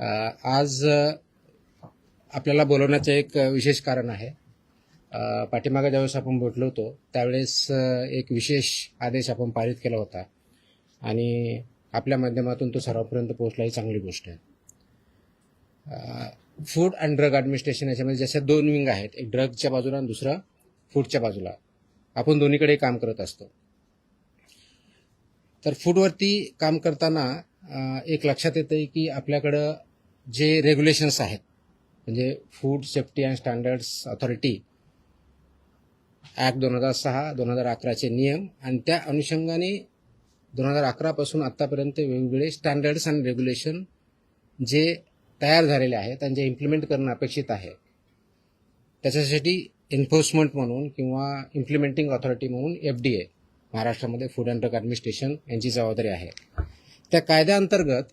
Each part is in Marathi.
आज आपल्याला बोलवण्याचं एक विशेष कारण आहे. पाठीमागे ज्यावेळेस आपण भेटलो होतो त्यावेळेस एक विशेष आदेश आपण पारित केला होता आणि आपल्या माध्यमातून तो सर्वांपर्यंत पोहोचला ही चांगली गोष्ट आहे. फूड अँड ड्रग ॲडमिनिस्ट्रेशन याच्यामध्ये जशा दोन विंग आहेत, एक ड्रगच्या बाजूला आणि दुसरा फूडच्या बाजूला. आपण दोन्हीकडे काम करत असतो. तर फूडवरती काम करताना एक लक्षात येतं की आपल्याकडं जे रेग्युलेशन्स आहेत, म्हणजे food safety and standards authority act 2006, 2011चे नियम आणि त्या अनुषंगाने 2011 पासून आत्तापर्यंत वेगवेगळे स्टँडर्ड्स आणि रेग्युलेशन जे तयार झालेले आहेत आणि जे इम्प्लिमेंट करणं अपेक्षित आहे, त्याच्यासाठी एन्फोर्समेंट म्हणून किंवा इम्प्लिमेंटिंग ऑथॉरिटी म्हणून FDA महाराष्ट्रामध्ये फूड अँड ड्रग ॲडमिनिस्ट्रेशन यांची जबाबदारी आहे. त्या कायद्याअंतर्गत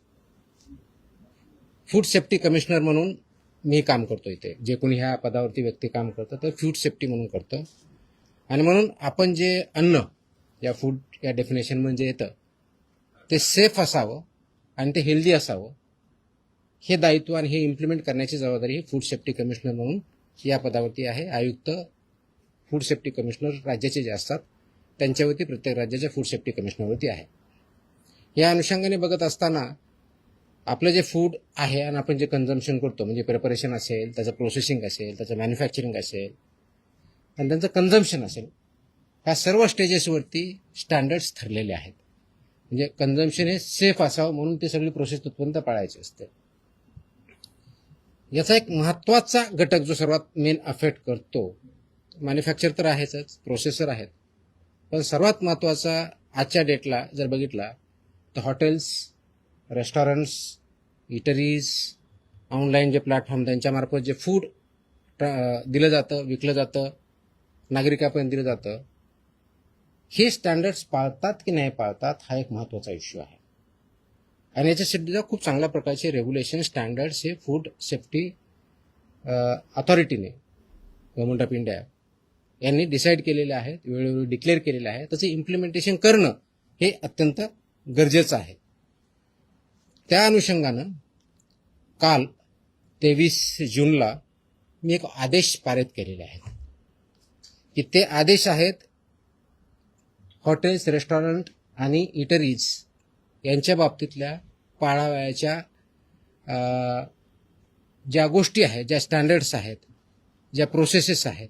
फूड सेफ्टी कमिशनर म्हणून मी काम करतो. इथे जे कोणी ह्या पदावरती व्यक्ती काम करतं तर फूड सेफ्टी म्हणून करतं. आणि म्हणून आपण जे अन्न या फूड या डेफिनेशनमध्ये येतं ते सेफ असावं आणि ते हेल्दी असावं, हे दायित्व आणि हे इम्प्लिमेंट करण्याची जबाबदारी ही फूड सेफ्टी कमिशनर म्हणून या पदावरती आहे. आयुक्त फूड सेफ्टी कमिशनर राज्याचे जे असतात त्यांच्यावरती प्रत्येक राज्याच्या फूड सेफ्टी कमिशनरवरती आहे. या अनुषंगाने बघत असताना आपलं जे फूड आहे आणि आपण जे कन्झम्पशन करतो, म्हणजे प्रिपरेशन असेल, त्याचं प्रोसेसिंग असेल, त्याचं मॅन्युफॅक्चरिंग असेल आणि त्यांचं कन्झम्पशन असेल, ह्या सर्व स्टेजेसवरती स्टँडर्ड्स ठरलेले आहेत. म्हणजे कन्झम्पशन हे सेफ असावं म्हणून ते सगळी प्रोसेस तिथपर्यंत पाळायची असते. याचा एक महत्त्वाचा घटक जो सर्वात मेन अफेक्ट करतो, मॅन्युफॅक्चर तर आहेच, प्रोसेसर आहेत, पण सर्वात महत्त्वाचा आजच्या डेटला जर बघितला तर हॉटेल्स, रेस्टॉरंट्स, इटरीज, ऑनलाईन जे प्लॅटफॉर्म त्यांच्यामार्फत जे फूड दिलं जातं, विकलं जातं, नागरिकांपर्यंत दिलं जातं, हे स्टँडर्ड्स पाळतात की नाही पाळतात हा एक महत्त्वाचा इश्यू आहे. आणि याच्यासाठी खूप चांगल्या प्रकारचे रेग्युलेशन स्टँडर्ड्स हे फूड सेफ्टी ऑथॉरिटीने, गव्हर्नमेंट ऑफ इंडिया यांनी डिसाईड केलेले आहेत, वेळोवेळी डिक्लेअर केलेले आहे. त्याचं इम्प्लिमेंटेशन करणं हे अत्यंत गरजेचं आहे. त्या अनुषंगानं काल 23 जूनला मी एक आदेश पारित केलेले आहेत की ते आदेश आहेत हॉटेल्स, रेस्टॉरंट आणि इटरीज यांच्या बाबतीतल्या पाळावयाच्या ज्या गोष्टी आहेत, ज्या स्टँडर्ड्स आहेत, ज्या प्रोसेसेस आहेत,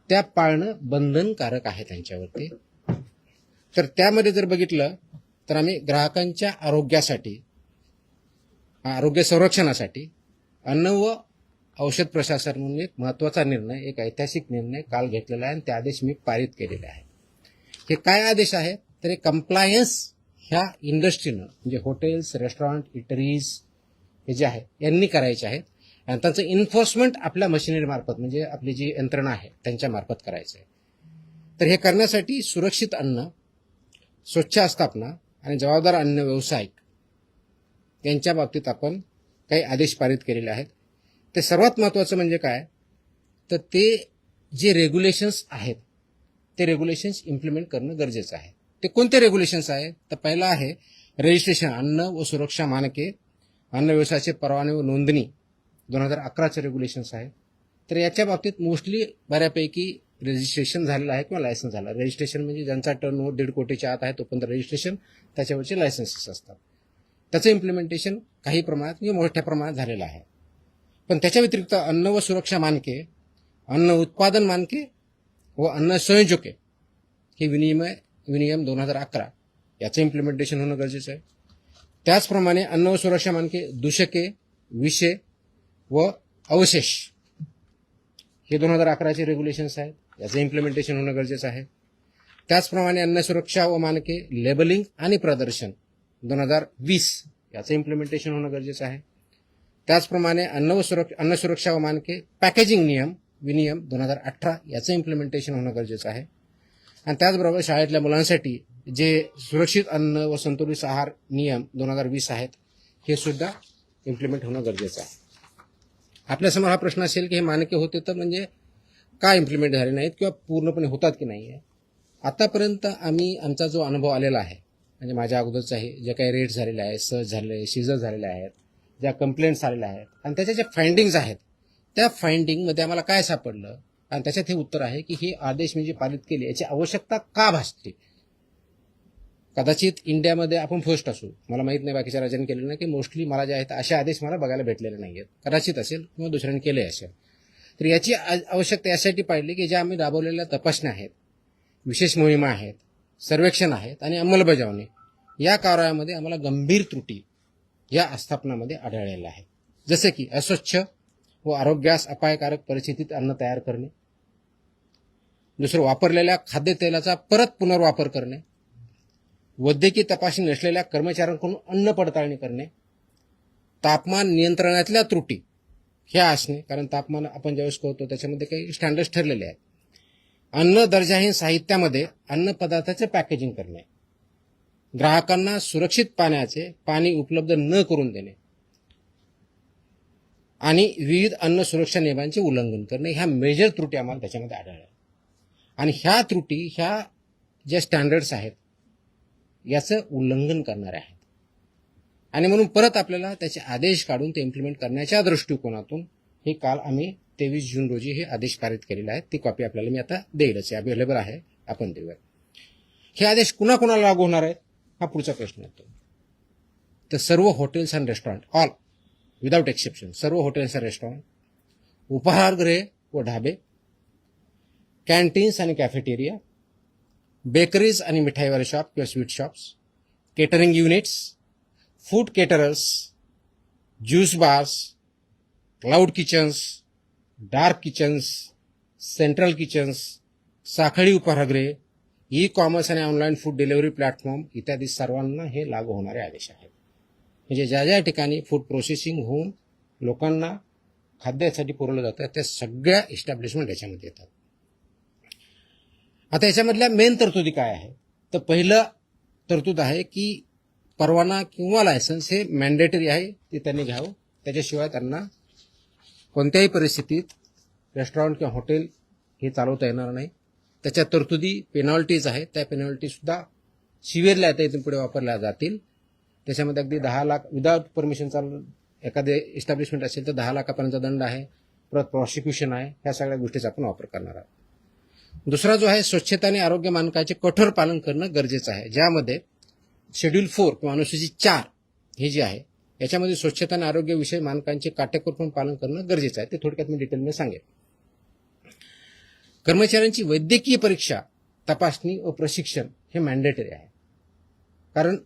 त्या पाळणं बंधनकारक आहे त्यांच्यावरती. तर त्यामध्ये जर बघितलं तर आम्ही ग्राहकांच्या आरोग्यासाठी, आरोग्य संरक्षणासाठी अन्न व औषध प्रशासन म्हणून एक महत्त्वाचा निर्णय, एक ऐतिहासिक निर्णय काल घेतलेला आहे आणि ते आदेश मी पारित केलेले आहे. हे काय आदेश आहे तर कंप्लायन्स ह्या इंडस्ट्रीनं, म्हणजे हॉटेल्स, रेस्टॉरंट, इटरीज हे जे आहे यांनी करायचे आहेत आणि त्यांचं एन्फोर्समेंट आपल्या मशिनरीमार्फत, म्हणजे आपली जी यंत्रणा आहे त्यांच्यामार्फत करायचं आहे. तर हे करण्यासाठी सुरक्षित अन्न, स्वच्छ आस्थापना आणि जबाबदार अन्न व्यावसायिक यांच्या बाबतीत आपण काही आदेश पारित केलेले आहेत. ते सर्वात महत्त्वाचं म्हणजे काय तर ते जे रेग्युलेशन्स आहेत ते रेग्युलेशन्स इम्प्लिमेंट करणं गरजेचं आहे. ते कोणते रेग्युलेशन्स आहेत तर पहिला आहे रजिस्ट्रेशन, अन्न व सुरक्षा मानके, अन्न व्यवसायाचे परवाने व नोंदणी 2011चे रेग्युलेशन्स आहेत. तर याच्या बाबतीत मोस्टली बऱ्यापैकी रजिस्ट्रेशन झालेलं आहे किंवा लायसन्स झालं. रजिस्ट्रेशन म्हणजे ज्यांचा टर्न 1.5 कोटीच्या आत आहे तोपर्यंत रजिस्ट्रेशन, त्याच्यावरचे लायसन्सेस असतात. त्याचं इम्प्लिमेंटेशन काही प्रमाणात किंवा मोठ्या प्रमाणात झालेलं आहे. पण त्याच्या व्यतिरिक्त अन्न व सुरक्षा मानके, अन्न उत्पादन मानके व अन्न संयोजके हे विनियम 2011 याचं इम्प्लिमेंटेशन होणं गरजेचं आहे. त्याचप्रमाणे अन्न व सुरक्षा मानके, दूषके, विषे व अवशेष हे 2011चे रेग्युलेशन्स आहेत, याचं इम्प्लिमेंटेशन होणं गरजेचं आहे. त्याचप्रमाणे अन्न सुरक्षा व मानके, लेबलिंग आणि प्रदर्शन 2020 याचं इम्प्लिमेंटेशन होणं गरजेचं आहे. त्याचप्रमाणे अन्न सुरक्षा व मानके, पॅकेजिंग विनियम 2018 याचं इम्प्लिमेंटेशन होणं गरजेचं आहे. आणि त्याचबरोबर शाळेतल्या मुलांसाठी जे सुरक्षित अन्न व संतुलित आहार नियम 2020 आहेत हे सुद्धा इम्प्लिमेंट होणं गरजेचं आहे. आपल्यासमोर हा प्रश्न असेल की हे मानके होते तर म्हणजे का इम्प्लिमेंट झाले नाहीत किंवा पूर्णपणे होतात की नाही आहे. आतापर्यंत आमचा जो अनुभव आलेला आहे, म्हणजे माझ्या अगोदरचा आहे, जे काही रेट झालेले आहे, सर्च झालेले आहे, सीझर झालेले आहेत, ज्या कंप्लेंट्स आलेल्या आहेत आणि त्याच्या ज्या फाइंडिंग्ज आहेत, त्या फाइंडिंगमध्ये आम्हाला काय सापडलं आणि त्याच्यात हे उत्तर आहे की हे आदेश मी जे पारित केले याची आवश्यकता का भासते. कदाचित इंडियामध्ये आपण फर्स्ट असू, मला माहित नाही बाकीच्या राज्यांनी केलेलं नाही, की मोस्टली मला जे आहेत असे आदेश मला बघायला भेटलेले नाहीयेत. कदाचित असेल किंवा दुसऱ्यांनी केले असेल. तर याची आवश्यकता यासाठी पाहिली की ज्या आम्ही राबवलेल्या तपासण्या आहेत, विशेष मोहिमा आहेत, सर्वेक्षण आहेत आणि अंमलबजावणी या कारवायामध्ये आम्हाला गंभीर त्रुटी या आस्थापनामध्ये आढळलेल्या आहेत. जसे की अस्वच्छ व आरोग्यास अपायकारक परिस्थितीत अन्न तयार करणे, दुसरं वापरलेल्या खाद्यतेलाचा परत पुनर्वापर करणे, वैद्यकीय तपासणी नसलेल्या कर्मचाऱ्यांकडून अन्न पडताळणी करणे, तापमान नियंत्रणातल्या त्रुटी ह्या असणे, कारण तापमान आपण ज्यावेळेस करतो त्याच्यामध्ये काही स्टँडर्ड्स ठरलेले आहेत, अन्न दर्जाहीन साहित्यामध्ये अन्न पदार्थाचे पॅकेजिंग करणे, ग्राहकांना सुरक्षित पाणी उपलब्ध न करून देणे आणि विविध अन्न सुरक्षा नियमांचे उल्लंघन करणे, ह्या मेजर त्रुटी आम्हाला त्याच्यामध्ये आढळल्या. आणि ह्या त्रुटी ह्या ज्या स्टँडर्ड्स आहेत याचं उल्लंघन करणारे आहेत आणि म्हणून परत आपल्याला त्याचे आदेश काढून ते इम्प्लिमेंट करण्याच्या दृष्टिकोनातून हे काल आम्ही 23 जून रोजी हे आदेश पारित केलेले आहेत. ती कॉपी आपल्याला मी आता देईलच, अवेलेबल आहे, आपण देऊया. हे आदेश कुणाकुणाला लागू होणार आहेत हा पुढचा प्रश्न येतो. तर सर्व hotels and restaurant, all without exception, सर्व हॉटेल्स अँड रेस्टॉरंट, उपाहारगृहे व ढाबे, कॅन्टीन्स आणि कॅफेटेरिया, बेकरीज आणि मिठाईवाले शॉप किंवा sweet shops, catering units, food caterers, juice bars, cloud kitchens, dark kitchens, central kitchens, साखळी उपाहारगृहे, ई कॉमर्स आणि ऑनलाईन फूड डिलिव्हरी प्लॅटफॉर्म इत्यादी सर्वांना हे लागू होणारे आदेश आहेत. म्हणजे ज्या ज्या ठिकाणी फूड प्रोसेसिंग होऊन लोकांना खाद्यासाठी पुरवलं जातं त्या सगळ्या इस्टॅब्लिशमेंट याच्यामध्ये येतात. आता याच्यामधल्या मेन तरतुदी काय आहे, तर पहिलं तरतूद आहे की परवाना किंवा लायसन्स हे मॅन्डेटरी आहे, ते त्यांनी घ्यावं. त्याच्याशिवाय त्यांना कोणत्याही परिस्थितीत रेस्टॉरंट किंवा हॉटेल हे चालवता येणार नाही. त्याच्या तरतुदी पेनॉल्टीज आहेत, त्या पेनॉल्टीसुद्धा सिव्हिअरली आता इथून पुढे वापरल्या जातील. त्याच्यामध्ये अगदी 10 लाख विदाउट परमिशन चालू एखादे इस्टॅब्लिशमेंट असेल तर 10 लाखापर्यंत दंड आहे, परत प्रॉसिक्युशन आहे. ह्या सगळ्या गोष्टीचा आपण वापर करणार आहोत. दुसरा जो आहे स्वच्छता आणि आरोग्य मानकाचे कठोर पालन करणं गरजेचं आहे, ज्यामध्ये शेड्यूल 4 किंवा अनुसूची 4 हे जे आहे याच्यामध्ये स्वच्छता आणि आरोग्य विषयी मानकांचे काटेकोरपणे पालन करणं गरजेचं आहे. ते थोडक्यात मी डिटेलमध्ये सांगेन. कर्मचाऱ्यांची वैद्यकीय परीक्षा, तपासणी व प्रशिक्षण हे मॅन्डेटरी आहे. कारण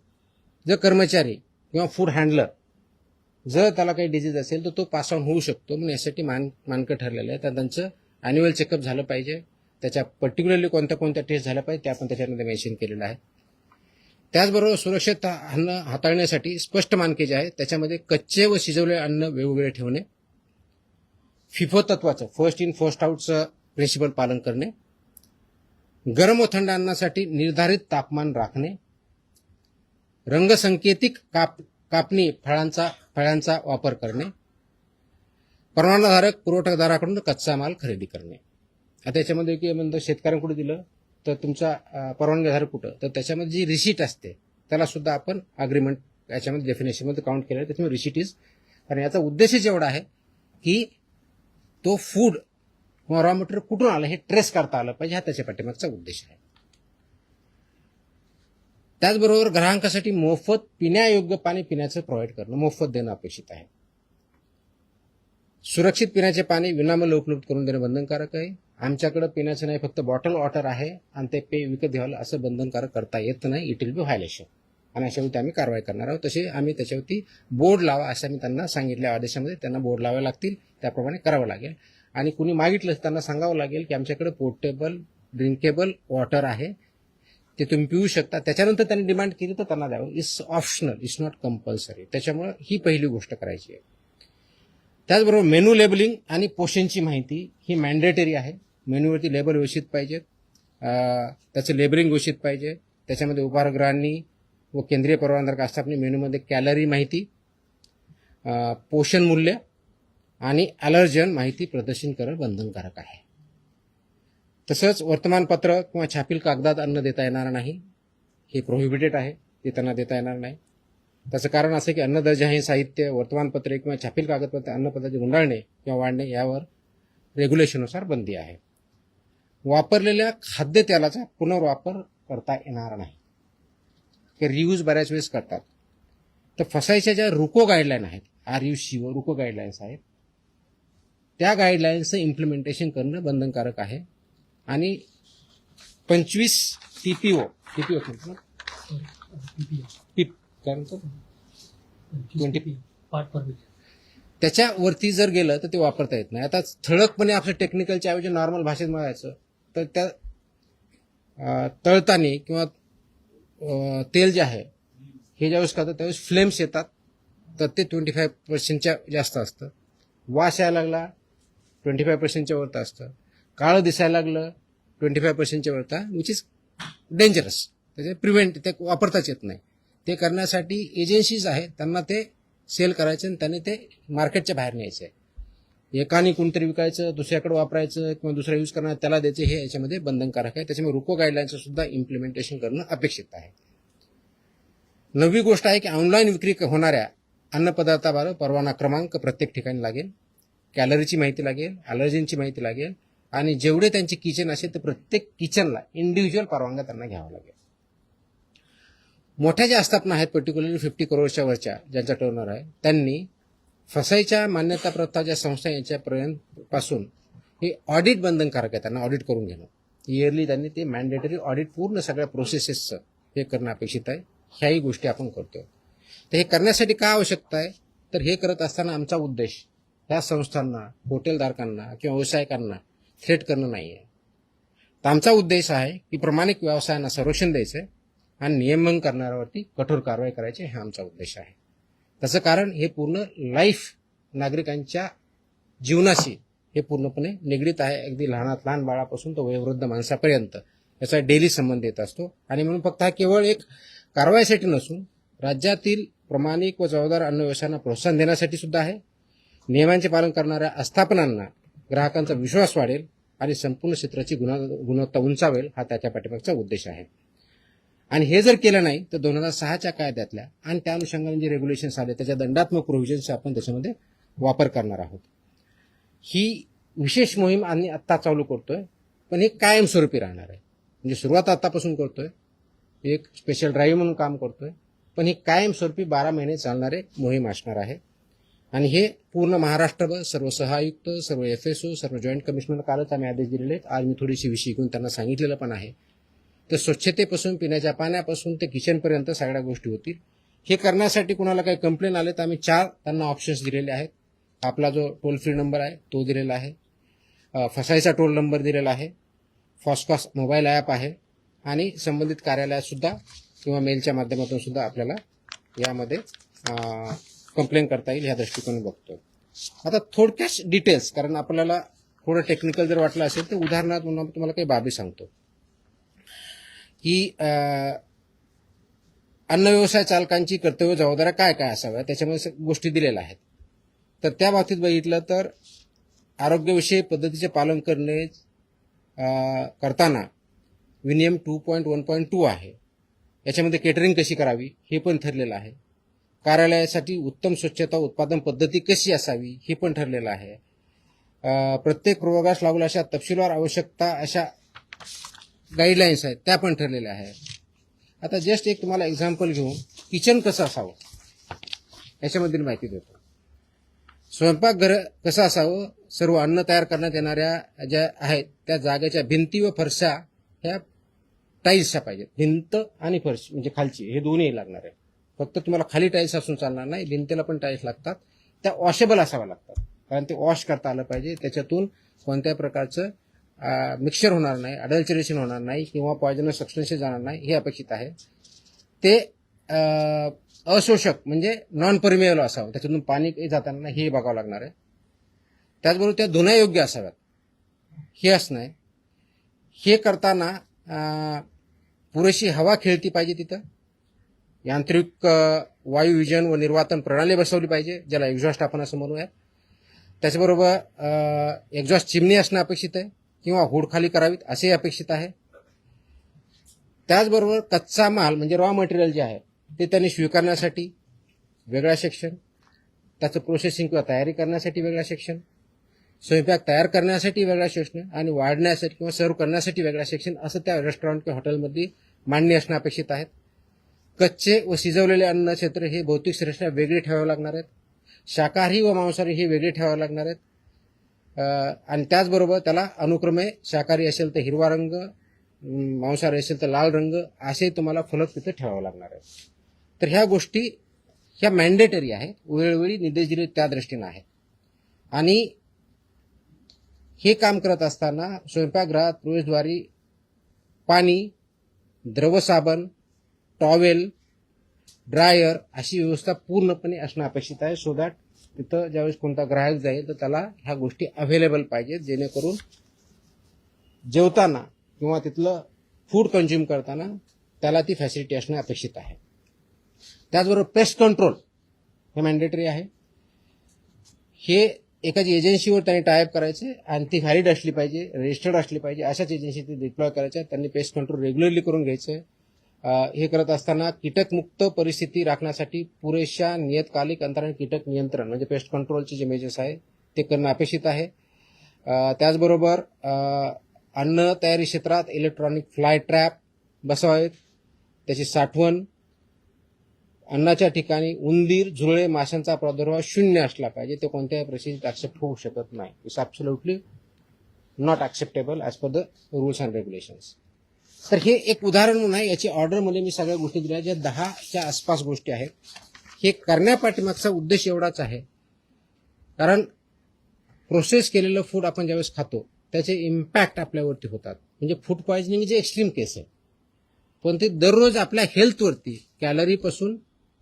जर कर्मचारी किंवा फूड हँडलर जर त्याला काही डिजीज असेल तर तो पास ऑन होऊ शकतो. म्हणून यासाठी मानकं ठरलेले आहे. तर त्यांचं अॅन्युअल चेकअप झालं पाहिजे, त्याच्या पर्टिक्युलरली कोणत्या कोणत्या टेस्ट झाल्या पाहिजे ते आपण त्याच्यामध्ये मेन्शन केलेलं आहे. त्याचबरोबर सुरक्षित अन्न हाताळण्यासाठी स्पष्ट मानके जे आहेत त्याच्यामध्ये कच्चे व शिजवलेले अन्न वेगवेगळे ठेवणे, फिफो तत्वाचं फर्स्ट इन फर्स्ट आउटचं प्रिन्सिपल पालन करणे, गरम व थंड अन्नासाठी निर्धारित तापमान राखणे, रंगसंकेतिक कापणी फळांचा वापर करणे, परवानाधारक पुरवठादाराकडून कच्चा माल खरेदी करणे. आता याच्यामध्ये की म्हणतो शेतकऱ्यांकडे दिलं तर तुमचा परवानगीधारक कुठं, तर त्याच्यामध्ये जी रिसीट असते त्याला सुद्धा आपण अग्रीमेंट याच्यामध्ये डेफिनेशनमध्ये काउंट केलं आहे. त्याच्यामुळे रिसीट इज, कारण याचा उद्देशच एवढा आहे की तो फूड किंवा रॉ मटेरियल कुठून आलं हे ट्रेस करता आलं पाहिजे, हा त्याच्या पाठीमागचा उद्देश आहे. त्याचबरोबर ग्राहकांसाठी मोफत पिण्यायोग्य पाणी पिण्याचं प्रोव्हाइड करणं, मोफत देणं अपेक्षित आहे. सुरक्षित पिण्याचे पाणी विनामूल्य उपलब्ध करून देणं बंधनकारक आहे. आमच्याकडे पिण्याचं नाही, फक्त बॉटल वॉटर आहे आणि ते पे विकत घ्यावं असं बंधनकारक करता येत नाही. इट विल बी व्हायलेशन आणि अशावरती आम्ही कारवाई करणार आहोत. तसे आम्ही त्याच्यावरती बोर्ड लावा असं मी त्यांना सांगितल्या आदेशामध्ये, त्यांना बोर्ड लावावे लागतील, त्याप्रमाणे करावं लागेल. आणि कुणी मागितलं त्यांना सांगावं लागेल की आमच्याकडे पोर्टेबल ड्रिंकेबल वॉटर आहे, ते तुम्ही पिऊ शकता. त्याच्यानंतर त्यांनी डिमांड केली तर त्यांना द्यावं. It's optional, it's not compulsory. त्याच्यामुळे ही पहिली गोष्ट करायची आहे. त्याचबरोबर मेनू लेबलिंग आणि पोषणची माहिती ही मॅन्डेटरी आहे. मेन्यूवरती लेबल व्यवस्थित पाहिजेत, त्याचं लेबलिंग व्यवस्थित पाहिजे. त्याच्यामध्ये उपाहारगृहांनी व केंद्रीय परवानाधारक आस्थापने मेनूमध्ये कॅलरी माहिती, पोषण मूल्य आणि ॲलर्जन माहिती प्रदर्शन करणं बंधनकारक आहे. तसंच वर्तमानपत्र किंवा छापील कागदात अन्न देता येणार नाही, हे प्रोहिबिटेड आहे, ते त्यांना देता येणार नाही. त्याचं कारण असं की अन्नदर्जाहीन साहित्य, वर्तमानपत्रे किंवा छापील कागदपत्रे अन्नपदार्थ गुंडाळणे किंवा वाढणे यावर रेग्युलेशननुसार बंदी आहे. वापरलेल्या खाद्यतेलाचा पुनर्वापर करता येणार नाही, की रियूज बऱ्याच वेळेस करतात. तर फसायच्या ज्या रुको गाईडलाईन आहेत, RUC रुको गाईडलाईन्स आहेत, त्या गाईडलाईन्सचं इम्प्लिमेंटेशन करणं बंधनकारक आहे. आणि 25 TPO त्याच्यावरती जर गेलं तर ते वापरता येत नाही. आता ठळकपणे आपलं टेक्निकलच्या ऐवजी नॉर्मल भाषेत म्हणायचं तर त्या तळताना किंवा तेल जे आहे हे ज्यावेळेस करतात त्यावेळेस फ्लेम्स येतात, तर ते 25% जास्त असतं. वास यायला लागला 25% वरता असतं. काळं दिसायला लागलं 25% वरता, विच इज डेंजरस. त्याचे प्रिव्हेंट ते वापरताच येत नाही. ते करण्यासाठी एजन्सीज आहेत, त्यांना ते सेल करायचे आणि त्याने ते मार्केटच्या बाहेर न्यायचे. एकाने कोणतरी विकायचं, दुसऱ्याकडे वापरायचं किंवा दुसरा यूज करणार त्याला द्यायचे, हे याच्यामध्ये बंधनकारक आहे. त्याच्यामुळे रुको गाईडलाईनचं सुद्धा इम्प्लिमेंटेशन करणं अपेक्षित आहे. 9वी गोष्ट आहे की ऑनलाईन विक्री होणाऱ्या अन्नपदार्थाबाबत परवाना क्रमांक प्रत्येक ठिकाणी लागेल. कॅलरीची माहिती लागेल, ॲलर्जींची माहिती लागेल आणि जेवढे त्यांचे किचन असेल तर प्रत्येक किचनला इंडिव्हिज्युअल परवानगा त्यांना घ्यावा लागेल. मोठ्या ज्या आस्थापना आहेत, पर्टिक्युलरली 50 करोडच्या वरच्या ज्यांचा टर्नर आहे, त्यांनी फसाईच्या मान्यताप्राप्त ज्या संस्था यांच्यापर्यंत पासून हे ऑडिट बंधनकारक आहे, त्यांना ऑडिट करून घेणं. इयरली त्यांनी ते मॅन्डेटरी ऑडिट पूर्ण सगळ्या प्रोसेसेसचं हे करणं अपेक्षित आहे. ह्याही गोष्टी आपण करतोय. तर हे करण्यासाठी काय आवश्यकता आहे, तर हे करत असताना आमचा उद्देश ह्या संस्थांना, हॉटेलधारकांना किंवा व्यावसायिकांना थ्रेट करणं नाही आहे. तर आमचा उद्देश आहे की प्रामाणिक व्यवसायांना संरक्षण द्यायचं आहे आणि नियमन करणाऱ्यावरती कठोर कारवाई करायची, हा आमचा उद्देश आहे. त्याचं कारण हे पूर्ण लाईफ नागरिकांच्या जीवनाशी हे पूर्णपणे निगडीत आहे. अगदी लहानात लहान बाळापासून तर वयोवृद्ध माणसापर्यंत याचा डेली संबंध येत असतो. आणि म्हणून फक्त हा केवळ एक कारवाईसाठी नसून राज्यातील प्रामाणिक व जबाबदार अन्न व्यवसायांना प्रोत्साहन देण्यासाठी सुद्धा आहे. नियमांचे पालन करणाऱ्या आस्थापनांना ग्राहकांचा विश्वास वाढेल आणि संपूर्ण क्षेत्राची गुणवत्ता उंचावेल, हा त्याच्या पाठीमागचा उद्देश आहे. आणि हे जर केलं नाही तर 2006च्या कायद्यातल्या आणि त्या अनुषंगाने जे रेग्युलेशन्स आले त्याच्या दंडात्मक प्रोव्हिजन्सचा आपण त्याच्यामध्ये वापर करणार आहोत. ही विशेष मोहीम आम्ही आत्ता चालू करतोय, पण हे कायमस्वरूपी राहणार आहे. म्हणजे सुरुवात आतापासून करतोय, एक स्पेशल ड्राईव्ह म्हणून काम करतोय, पण ही कायमस्वरूपी 12 महिने चालणारे मोहीम असणार आहे. आणि हे पूर्ण महाराष्ट्रभर सर्व सहायुक्त, सर्व FSO, सर्व जॉईंट कमिशनर कालच आम्ही आदेश दिलेले आहेत. आज मी थोडीशी विषय घेऊन त्यांना सांगितलेलं पण आहे. तर स्वच्छतेपासून, पिण्याच्या पाण्यापासून ते किचनपर्यंत सगळ्या गोष्टी होतील. हे करण्यासाठी कुणाला काही कंप्लेन आले तर आम्ही 4 त्यांना ऑप्शन्स दिलेले आहेत. आपला जो टोल फ्री नंबर आहे तो दिलेला आहे, फसाईचा टोल नंबर दिलेला आहे, फॉस्कॉस मोबाईल ॲप आहे आणि संबंधित कार्यालयात सुद्धा किंवा मेलच्या माध्यमातून सुद्धा आपल्याला यामध्ये कंप्लेन करता येईल, ह्या दृष्टिकोन बघतोय. आता थोडक्यात डिटेल्स, कारण आपल्याला थोडं टेक्निकल जर वाटलं असेल तर उदाहरणार्थ म्हणून तुम्हाला काही बाबी सांगतो की अन्न व्यवसाय चालकांची कर्तव्य जबाबदाऱ्या काय काय असाव्या, त्याच्यामध्ये गोष्टी दिलेल्या आहेत. तर त्या बाबतीत बघितलं तर आरोग्यविषयक पद्धतीचे पालन करणे करताना विनियम 2.1.2 आहे. याच्यामध्ये केटरिंग कशी करावी हे पण ठरलेलं आहे. कार्यालयासाठी उत्तम स्वच्छता उत्पादन पद्धती कशी असावी हे पण ठरलेलं आहे. प्रत्येक प्रयोगास लागू अशा तपशीलवार आवश्यकता अशा गाईडलाईन्स आहेत त्या पण ठरलेल्या आहेत. आता जस्ट एक तुम्हाला एक्झाम्पल घेऊन किचन कसं असावं याच्यामधील माहिती देतो. स्वयंपाकघर कसं असावं, सर्व अन्न तयार करण्यात येणाऱ्या ज्या आहेत त्या जागेच्या भिंती व फरशा ह्या टाईल्सच्या पाहिजेत. भिंत आणि फरशी म्हणजे खालची हे दोन्ही लागणार आहे. फक्त तुम्हाला खाली टाईल्स असून चालणार नाही, भिंतीला पण टाईल्स लागतात. त्या वॉशेबल असाव्या लागतात, कारण ते वॉश करता आलं पाहिजे. त्याच्यातून कोणत्याही प्रकारचं मिक्सचर होणार नाही, अडल्चरेशन होणार नाही किंवा पॉयझनस सबस्टन्सेस जाणार नाही हे अपेक्षित आहे. ते अशोषक म्हणजे नॉन परमिएबल असावं, त्याच्यातून पाणी जाताना नाही हे बघावं लागणार आहे. त्याचबरोबर त्या धुण्यायोग्य असाव्यात हे असणं आहे. हे करताना पुरेशी हवा खेळती पाहिजे तिथं. यांत्रिक वायू विजन व निर्वातन प्रणाली बसवली पाहिजे, ज्याला एक्झॉस्ट आपण असं म्हणूया. त्याचबरोबर एक्झॉस्ट चिमणी असणं अपेक्षित आहे किंवा होड खाली करावीत असे अपेक्षित आहे. त्याचबरोबर कच्चा माल म्हणजे रॉ मटेरियल जे आहे ते त्यांनी स्वीकारण्यासाठी वेगळा सेक्शन, त्याचं प्रोसेसिंग किंवा तयारी करण्यासाठी वेगळा सेक्शन, स्वयंपाक तयार करण्यासाठी वेगळा सेक्शन आणि वाढण्यासाठी किंवा सर्व करण्यासाठी वेगळा सेक्शन, असं त्या रेस्टॉरंट किंवा हॉटेलमध्ये मांडणी असणं अपेक्षित आहेत. कच्चे व शिजवलेले अन्न क्षेत्र हे भौतिक श्रेष्ठता वेगळे ठेवावे लागणार आहेत. शाकाहारी व मांसाहारी हे वेगळे ठेवावे लागणार आहेत. आणि त्याचबरोबर त्याला अनुक्रमे शाकाहारी असेल तर हिरवा रंग, मांसाहारी असेल तर लाल रंग असे तुम्हाला फलक तिथे ठेवावे लागणार आहेत. तर ह्या गोष्टी ह्या मॅन्डेटरी आहेत, वेळोवेळी निर्देश दिले त्या दृष्टीनं आहेत. आणि हे काम करत असताना स्वयंपाकगृहात प्रवेशद्वारी पाणी, द्रव साबण, टॉवेल, ड्रायर अशी व्यवस्था पूर्णपणे असणं अपेक्षित आहे. सो दॅट तिथं ज्यावेळेस कोणता ग्राहक जाईल तर त्याला ह्या गोष्टी अवेलेबल पाहिजेत, जेणेकरून जेवताना किंवा तिथलं फूड कंझ्युम करताना त्याला ती फॅसिलिटी असणं अपेक्षित आहे. त्याचबरोबर पेस्ट कंट्रोल हे मॅन्डेटरी आहे. हे एखादी एजन्सीवर त्यांनी टायअप करायचे आणि ती व्हॅलिड असली पाहिजे, रजिस्टर्ड असली पाहिजे, अशाच एजन्सी ती डिप्लॉय करायच्या. त्यांनी पेस्ट कंट्रोल रेग्युलरली करून घ्यायचं. हे करत असताना कीटकमुक्त परिस्थिती राखण्यासाठी पुरेशा नियतकालिक अंतराने कीटक नियंत्रण म्हणजे पेस्ट कंट्रोलचे जे मेजर्स आहे ते करणं अपेक्षित आहे. त्याचबरोबर अन्न तयारी क्षेत्रात इलेक्ट्रॉनिक फ्लाय ट्रॅप बसवावेत, त्याची साठवण, अन्नाच्या ठिकाणी उंदीर, झुरळे, माशांचा प्रादुर्भाव शून्य असला पाहिजे. ते कोणत्याही परिस्थितीत ऍक्सेप्ट होऊ शकत नाही. It's absolutely not acceptable as per the rules and regulations. तर हे एक उदाहरण म्हणून आहे. याची ऑर्डरमध्ये मी सगळ्या गोष्टी दिल्या ज्या 10च्या आसपास गोष्टी आहेत. हे करण्यापाठीमागचा उद्देश एवढाच आहे, कारण प्रोसेस केलेलं फूड आपण ज्यावेळेस खातो त्याचे इम्पॅक्ट आपल्यावरती होतात. म्हणजे फूड पॉयझनिंग जे एक्स्ट्रीम केस आहे, पण ते दररोज आपल्या हेल्थवरती कॅलरीपासून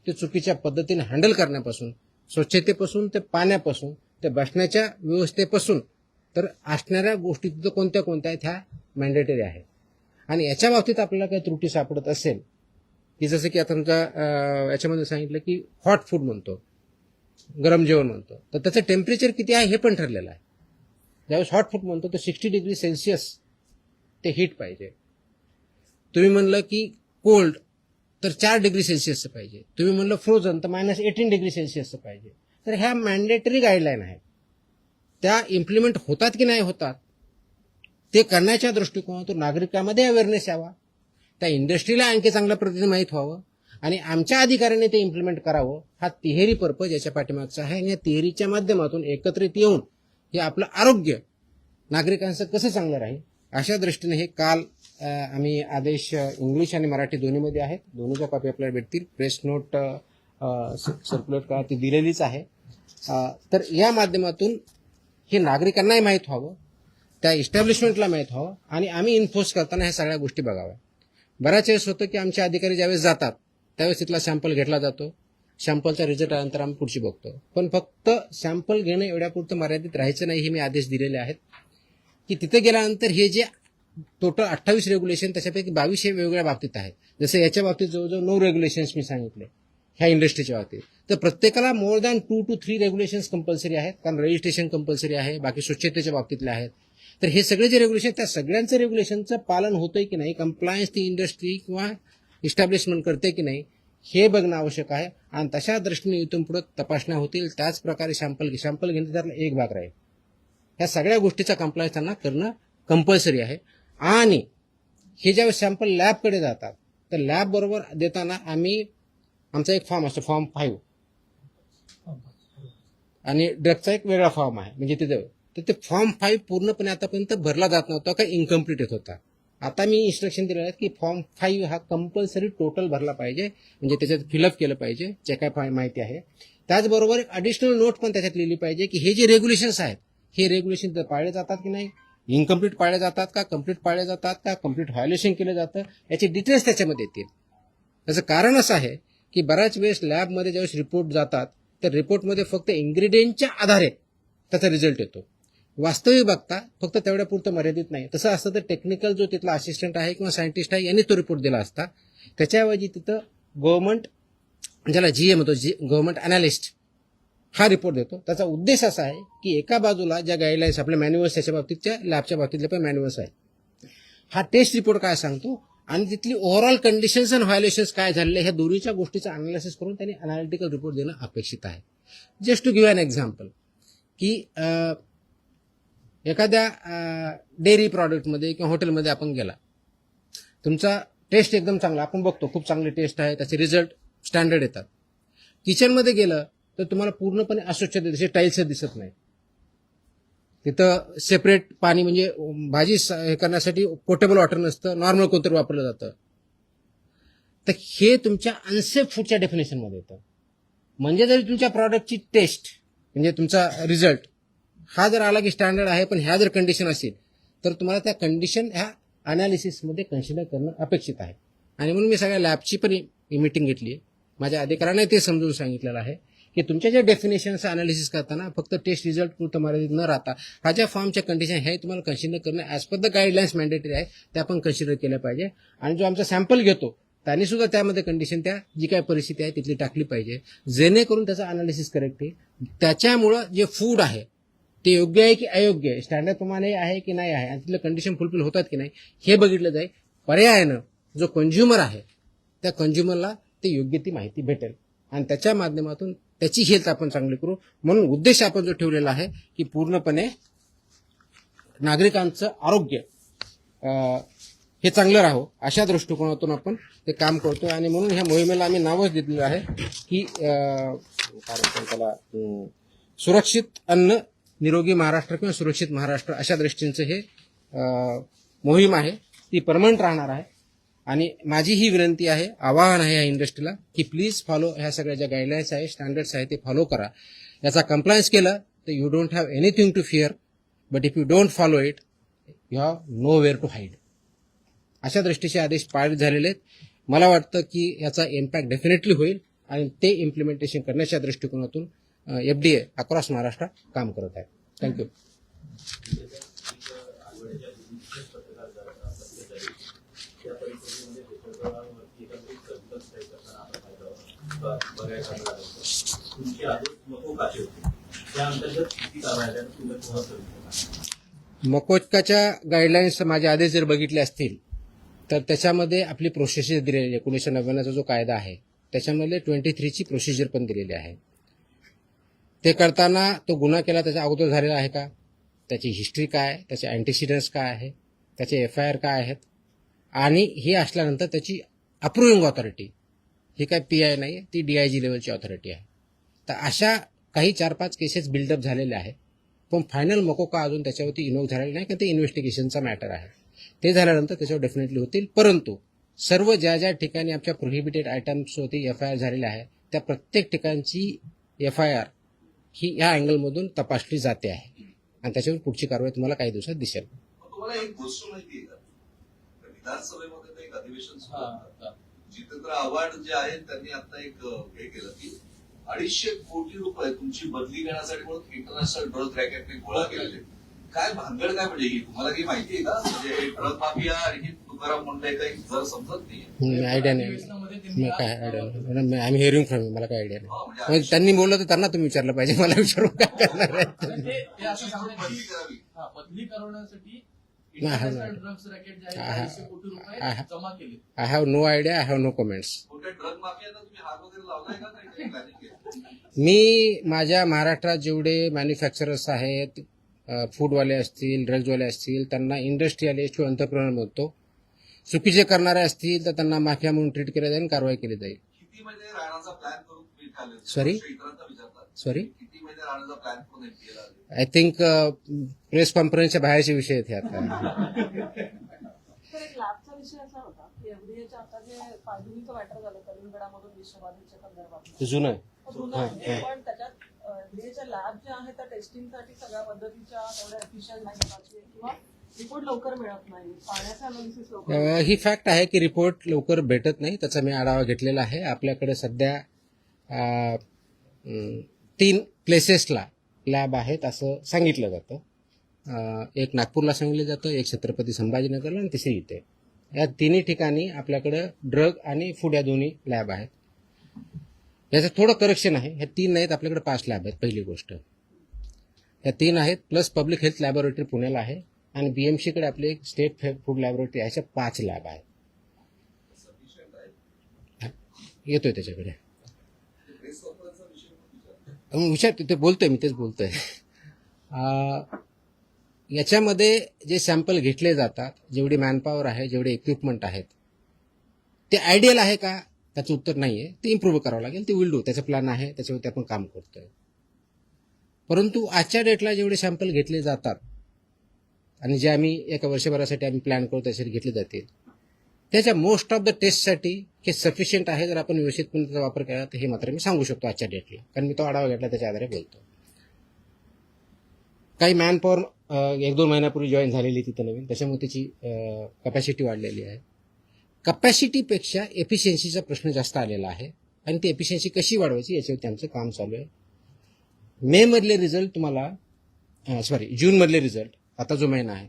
ते चुकीच्या पद्धतीने हँडल करण्यापासून, स्वच्छतेपासून ते पाण्यापासून ते बसण्याच्या व्यवस्थेपासून तर असणाऱ्या गोष्टी तिथं कोणत्या कोणत्या आहेत ह्या मॅन्डेटरी आहेत. आणि याच्या बाबतीत आपल्याला काही त्रुटी सापडत असेल की जसं की आता तुमचा याच्यामध्ये सांगितलं की हॉट फूड म्हणतो, गरम जेवण म्हणतो, तर त्याचं टेम्परेचर किती आहे हे पण ठरलेलं आहे. ज्यावेळेस हॉट फूड म्हणतो तर 60 डिग्री सेल्सिअस ते हीट पाहिजे. तुम्ही म्हणलं की कोल्ड तर 4 डिग्री सेल्सिअसचं पाहिजे. तुम्ही म्हणलं फ्रोझन तर -18 डिग्री सेल्सिअसचं पाहिजे. तर ह्या मॅन्डेटरी गाईडलाईन आहेत. त्या इम्प्लिमेंट होतात की नाही होतात ते करण्याच्या दृष्टिकोनातून नागरिकांमध्ये अवेअरनेस यावा, त्या इंडस्ट्रीला आणखी चांगल्या पद्धतीने माहीत व्हावं आणि आमच्या अधिकाऱ्यांनी ते इम्प्लिमेंट करावं. हा तिहेरी पर्पज याच्या पाठीमागचा आहे. आणि या तिहेरीच्या माध्यमातून एकत्रित येऊन हे आपलं आरोग्य नागरिकांचं कसं चांगलं राहील अशा दृष्टीने हे काल आम्ही आदेश इंग्लिश आणि मराठी दोन्हीमध्ये आहेत. दोन्हीच्या कॉपी आपल्याला भेटतील. प्रेस नोट सर्क्युलेट करा ती दिलेलीच आहे. तर या माध्यमातून हे नागरिकांनाही माहीत व्हावं, त्या इस्टॅब्लिशमेंटला माहीत व्हावं आणि आम्ही इन्फोर्स करताना ह्या सगळ्या गोष्टी बघाव्या. बऱ्याच वेळेस होतं की आमचे अधिकारी ज्यावेळेस जातात त्यावेळेस तिथला सॅम्पल घेतला जातो. सॅम्पलचा रिझल्ट आल्यानंतर आम्ही पुढची बघतो. पण फक्त सॅम्पल घेणं एवढ्यापुरतं मर्यादित राहायचं नाही. हे मी आदेश दिलेले आहेत की तिथे गेल्यानंतर हे जे टोटल 28 रेग्युलेशन त्याच्यापैकी 22 हे वेगवेगळ्या बाबतीत आहेत. जसं याच्या बाबतीत जवळजवळ 9 रेग्युलेशन्स मी सांगितले ह्या इंडस्ट्रीच्या बाबतीत. तर प्रत्येकाला more than 2 to 3 regulations compulsory आहेत, कारण रजिस्ट्रेशन कंपल्सरी आहे, बाकी स्वच्छतेच्या बाबतीतले आहेत. तर हे सगळे जे रेग्युलेशन त्या सगळ्यांचं रेग्युलेशनचं पालन होतंय की नाही, कंप्लायन्स ती इंडस्ट्री किंवा इस्टॅब्लिशमेंट करते की नाही हे बघणं आवश्यक आहे. आणि तशा दृष्टीने इथून पुढे तपासण्या होतील. त्याच प्रकारे सॅम्पल घेणं त्यातला एक भाग राहील. ह्या सगळ्या गोष्टीचा कंप्लायन्स त्यांना करणं कंपल्सरी आहे. आणि हे ज्यावेळेस सॅम्पल लॅबकडे जातात तर लॅब बरोबर देताना आम्ही आमचा एक फॉर्म असतो, फॉर्म 5, आणि ड्रगचा एक वेगळा फॉर्म आहे. म्हणजे तिथे तर ते फॉर्म 5 पूर्णपणे आतापर्यंत भरला जात नव्हता का इनकम्प्लीट येत होता. आता मी इन्स्ट्रक्शन दिलेलं आहे की फॉर्म 5 हा कंपल्सरी टोटल भरला पाहिजे, म्हणजे त्याच्यात फिलअप केलं पाहिजे जे काय माहिती आहे. त्याचबरोबर एक ॲडिशनल नोट पण त्याच्यात लिहिली पाहिजे की हे जे रेग्युलेशन्स आहेत हे रेग्युलेशन पाळले जातात की नाही, इनकम्प्लीट पाळले जातात का, कम्प्लीट पाळले जातात का, कम्प्लीट व्हायोलेशन केलं जातं, याचे डिटेल्स त्याच्यामध्ये येतील. त्याचं कारण असं आहे की बऱ्याच वेळेस लॅबमध्ये ज्यावेळेस रिपोर्ट जातात तर रिपोर्टमध्ये फक्त इन्ग्रेडियंटच्या आधारे त्याचा रिझल्ट येतो. वास्तविक बघता फक्त तेवढ्या पुरतं मर्यादित नाही. तसं असतं तर टेक्निकल जो तिथला असिस्टंट आहे किंवा सायंटिस्ट आहे यांनी तो रिपोर्ट दिला असता. त्याच्याऐवजी तिथं गव्हर्नमेंट ज्याला GA म्हणतो, गव्हर्नमेंट अनालिस्ट हा रिपोर्ट देतो. त्याचा उद्देश असा आहे की एका बाजूला ज्या गाईडलाईन्स आपल्या मॅन्युअल्स त्याच्या बाबतीतच्या लॅबच्या बाबतीतले पण मॅन्युअल्स आहेत, हा टेस्ट रिपोर्ट काय सांगतो आणि तिथली ओव्हरऑल कंडिशन्स आणि व्हायोलेशन्स काय झालेले ह्या दोन्हीच्या गोष्टीचं अनालिसिस करून त्यांनी अनालिटिकल रिपोर्ट देणं अपेक्षित आहे. Just to give an example की एखाद्या डेअरी प्रॉडक्टमध्ये किंवा हॉटेलमध्ये आपण गेला, तुमचा टेस्ट एकदम चांगला, आपण बघतो खूप चांगली टेस्ट आहे, त्याचे रिझल्ट स्टँडर्ड येतात. किचनमध्ये गेलं तर तुम्हाला पूर्णपणे अस्वच्छता दिसते, टाईल्स दिसत नाही, तिथं सेपरेट पाणी म्हणजे भाजी हे करण्यासाठी पोर्टेबल वॉटर नसतं, नॉर्मल कोणतरी वापरलं जातं. तर हे तुमच्या अनसेफ फूडच्या डेफिनेशनमध्ये येतं. म्हणजे जरी तुमच्या प्रॉडक्टची टेस्ट म्हणजे तुमचा रिझल्ट हा जर आला की स्टँडर्ड आहे, पण ह्या जर कंडिशन असेल तर तुम्हाला त्या कंडिशन ह्या अनालिसिसमध्ये कन्सिडर करणं अपेक्षित आहे. आणि म्हणून मी सगळ्या लॅबची पण मीटिंग घेतली आहे. माझ्या अधिकाऱ्याने ते समजून सांगितलेलं आहे की तुमच्या ज्या डेफिनेशनचं अनालिसिस करताना फक्त टेस्ट रिझल्ट पुरतं मर्यादित न राहता हा ज्या फॉर्मच्या कंडिशन हे तुम्हाला कन्सिडर करणं as per the guidelines mandatory आहे, त्या पण कन्सिडर केल्या पाहिजे. आणि जो आमचा सॅम्पल घेतो त्यांनी सुद्धा त्यामध्ये कंडिशन त्या जी काय परिस्थिती आहे तिथली टाकली पाहिजे, जेणेकरून त्याचा अनालिसिस करेक्ट आहे. त्याच्यामुळं जे फूड आहे ते योग्य आहे की अयोग्य आहे, स्टँडर्ड प्रमाणे आहे की नाही आहे, आणि तिथलं कंडिशन फुलफिल होतात की नाही हे बघितलं जाईल. पर्यायानं जो कंझ्युमर आहे त्या कंझ्युमरला ते योग्य ती माहिती भेटेल आणि त्याच्या माध्यमातून त्याची हेल्थ आपण चांगली करू. म्हणून उद्देश आपण जो ठेवलेला आहे की पूर्णपणे नागरिकांचं आरोग्य हे चांगलं राहो अशा दृष्टिकोनातून आपण ते काम करतो. आणि म्हणून ह्या मोहिमेला आम्ही नावच दिलेलं आहे की त्याला सुरक्षित अन्न निरोगी महाराष्ट्र किंवा सुरक्षित महाराष्ट्र अशा दृष्टीचं हे मोहीम आहे, ती परमनंट राहणार आहे. आणि माझी ही विनंती आहे, आवाहन आहे या इंडस्ट्रीला की प्लीज फॉलो ह्या सगळ्या ज्या गाईडलाईन्स आहे, स्टँडर्ड्स आहे ते फॉलो करा. याचा कंप्लायन्स केलं तर you don't have anything to fear, but if you don't follow it you have nowhere to hide. अशा दृष्टीचे आदेश पारित झालेले आहेत. मला वाटतं की याचा इम्पॅक्ट डेफिनेटली होईल आणि ते इम्प्लिमेंटेशन करण्याच्या दृष्टिकोनातून FDA अक्रॉस महाराष्ट्र काम करत आहे. थँक्यू. मकोचकाच्या गाईडलाईन्स माझे आदेश जर बघितले असतील तर त्याच्यामध्ये आपली प्रोसिजर दिलेली आहे. 1999चा जो कायदा आहे त्याच्यामध्ये 23ची प्रोसिजर पण दिलेली आहे. ते करताना तो गुन्हा केला त्याच्या अगोदर झालेला आहे का, त्याची हिस्ट्री काय, त्याचे अँटीसिडन्स काय आहे, त्याचे FIR काय आहेत, आणि हे असल्यानंतर त्याची अप्रुव्हिंग ऑथॉरिटी ही काय PI नाही आहे, ती DIG लेवलची ऑथॉरिटी आहे. तर अशा काही 4-5 केसेस बिल्डअप झालेल्या आहेत, पण फायनल मकोका अजून त्याच्यावरती इन्व्होक झालेला नाही, कारण ते इन्व्हेस्टिगेशनचा मॅटर आहे. ते झाल्यानंतर त्याच्यावर डेफिनेटली होतील. परंतु सर्व ज्या ज्या ठिकाणी आमच्या प्रोहिबिटेड आयटम्सवरती FIR झालेल्या आहे त्या प्रत्येक ठिकाणची FIR ही या अँगलमधून तपासली जाते आहे आणि त्याच्यावर पुढची कारवाई तुम्हाला काही दिवसात दिसेल. तुम्हाला एक गोष्ट माहिती आहे का, विधानसभेमध्ये एक अधिवेशन सुरू होतं. जितेंद्र आव्हाड जे आहेत त्यांनी आता एक हे केलं की 250 कोटी रुपये तुमची बदली घेण्यासाठी म्हणून इंटरनॅशनल ड्रग रॅकेटने गोळा केलेले. काय भानगड काय म्हणजे ही तुम्हाला काही माहिती आहे का? म्हणजे ड्रग माफिया आणि तुकाराम मुंडे काही जर समजत नाही. आयडिया नाही, काय आयडिया नाही. आय एम हिअरिंग फ्रॉम मला काय आयडिया नाही. त्यांनी बोललं तर त्यांना तुम्ही विचारलं पाहिजे, मला विचारून काय करणार आहे. बदली करण्यासाठी I have no idea, I have no comments. Drug माफियाला तुम्ही हात वगैरे लावलाय का, काही प्लॅनिंग केलं? मी माझ्या महाराष्ट्रात जेवढे मॅन्युफॅक्चरर्स आहेत, फूडवाले असतील, ड्रग्जवाले असतील, त्यांना इंडस्ट्रियलिस्ट किंवा एंटरप्रेन्योर म्हणतो. चुकीचे करणारे असतील तर त्यांना माफिया म्हणून ट्रीट केलं जाईल, कारवाई केली जाईल. किती महिने राहण्याचा प्लॅन करून तुम्ही खाल्ले? Sorry? इतरांना विचारतात. सॉरी, किती महिने राहण्याचा प्लॅन करून केला? आय थिंक प्रेस कॉन्फरन्सच्या बाहेरचे विषय आहेत हे आता. तर एक लॅबचा विषय असा होता की एफडीएच्या आता जे पायधुनीचं मॅटर झालं कलिंगडामधून विषबाधेच्या संदर्भात जुनं आहे. जुनं आहे, पण त्याच्यात एफडीएच्या लॅब ज्या आहेत त्या टेस्टिंगसाठी सगळ्या पद्धतीच्या तेवढ्या एफिशियंट नाही किंवा रिपोर्ट लवकर मिळत नाही, पाण्याचं अनालिसिस लवकर. ही फॅक्ट आहे की रिपोर्ट लवकर भेटत नाही, त्याचा मी आढावा घेतलेला आहे. आपल्याकडे सध्या 3 प्लेसेसला लॅब आहेत असं सांगितलं जातं. एक नागपूरला सांगितलं जातं, एक छत्रपती संभाजीनगरला आणि तिसरी इथे. या तिन्ही ठिकाणी आपल्याकडं ड्रग आणि फूड या दोन्ही लॅब आहेत. याचं थोडं करेक्शन आहे, ह्या 3 नाहीत, आपल्याकडे 5 लॅब आहेत. पहिली गोष्ट ह्या 3 आहेत, प्लस पब्लिक हेल्थ लॅबोरेटरी पुण्याला आहे आणि BMCकडे आपली एक स्टेट फूड लॅबोरेटरी आहे, अशा 5 लॅब आहेत. येतोय त्याच्याकडे. प्रेस वापरायचा विषय पण विचारतो. विचार ते बोलतोय, मी तेच बोलतोय. याच्यामध्ये जे सॅम्पल घेतले जातात, जेवढी मॅनपॉवर आहे, जेवढे इक्विपमेंट आहेत, ते आयडियल आहे का, त्याचं उत्तर नाही आहे. ते इम्प्रूव्ह करावं लागेल, ते विल डू. त्याचं प्लॅन आहे, त्याच्यावरती आपण काम करतोय. परंतु आजच्या डेटला जेवढे सॅम्पल घेतले जातात आणि जे आम्ही एका वर्षभरासाठी आम्ही प्लॅन करतो त्यासाठी घेतले जातील, त्याच्या मोस्ट ऑफ द टेस्टसाठी हे सफिशियंट आहे. जर आपण व्यवस्थितपणे त्याचा वापर केला तर हे मात्र मी सांगू शकतो आजच्या डेटला, कारण मी तो आढावा घेतला, त्याच्या आधारे बोलतो. काही मॅनपॉवर 1-2 महिन्यापूर्वी जॉईन झालेली तिथं नवीन, त्याच्यामुळे त्याची कपॅसिटी वाढलेली आहे. कपॅसिटीपेक्षा एफिशियन्सीचा प्रश्न जास्त आलेला आहे आणि ती एफिशियन्सी कशी वाढवायची याच्यावरती आमचं काम चालू आहे. मे मधले रिझल्ट तुम्हाला, जून मधले रिझल्ट, आता जो महिना आहे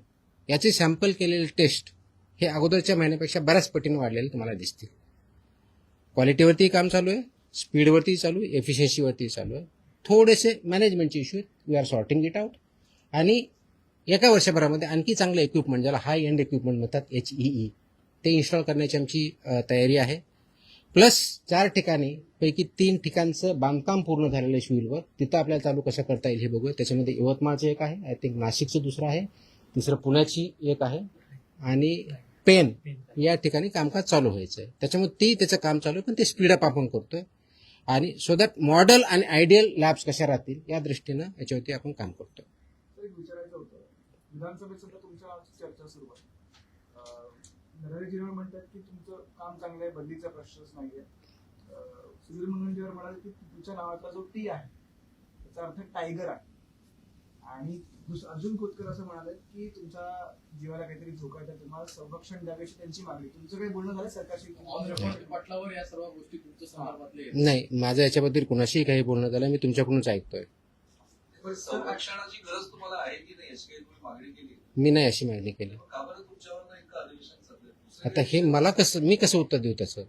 याचे सॅम्पल केलेले टेस्ट हे अगोदरच्या महिन्यापेक्षा बऱ्याच पटीने वाढलेले तुम्हाला दिसतील. क्वालिटीवरती काम चालू आहे, स्पीडवरती चालू आहे, एफिशियन्सीवरती चालू आहे. थोडेसे मॅनेजमेंटचे इश्यू आहेत, we are sorting it out. आणि एका वर्षभरामध्ये आणखी चांगलं इक्विपमेंट, ज्याला हाय एंड इक्विपमेंट म्हणतात, HEE, ते इन्स्टॉल करण्याची आमची तयारी आहे. प्लस 4 ठिकाणी पैकी 3 ठिकाणचं बांधकाम पूर्ण झालेलं आहे सिव्हिलवर. तिथं आपल्याला चालू कसं करता येईल हे बघूया. त्याच्यामध्ये यवतमाळचं एक आहे, आय थिंक नाशिकचं दुसरं आहे, तिसरं पुण्याची एक आहे आणि पेन या ठिकाणी कामकाज चालू व्हायचं आहे. त्याच्यामुळे त्याचं काम चालू आहे, पण ते स्पीडअप आपण करतोय. आणि सो दॅट मॉडेल आणि आयडियल लॅब्स कशा राहतील या दृष्टीनं याच्यावरती आपण काम करतोय. एक विचारायचं होतं, विधानसभेत सुद्धा तुमच्या चर्चा सुरू आहे. नरहरीजीवर म्हणतात की तुमचं काम चांगलं आहे, बदलीचा प्रश्नच नाहीये. सुधीर मुनगंटीवार म्हणाले की तुमच्या नावातला जो टी आहे त्याचा अर्थ टायगर आहे. आणि अर्जुन खोतकर असं म्हणाले की तुमच्या जीवाला काहीतरी धोका आहे, तर तुम्हाला संरक्षण द्यावे अशी त्यांची मागणी. तुमचं काही बोलणं झालं सरकारशी? पटलावर या सर्व गोष्टी तुमच्या संदर्भातले नाही, माझं याच्याबद्दल कुणाशीही काही बोलणं झालं, मी तुमच्याकडूनच ऐकतोय. पण संरक्षणाची गरज तुम्हाला आहे की नाही याची काही तुम्ही मागणी केली? मी नाही अशी मागणी केली. मग का बरं तुमच्यावर इतकं अधिवेशन चाललंय? आता हे मी कसं उत्तर देऊ त्याचं?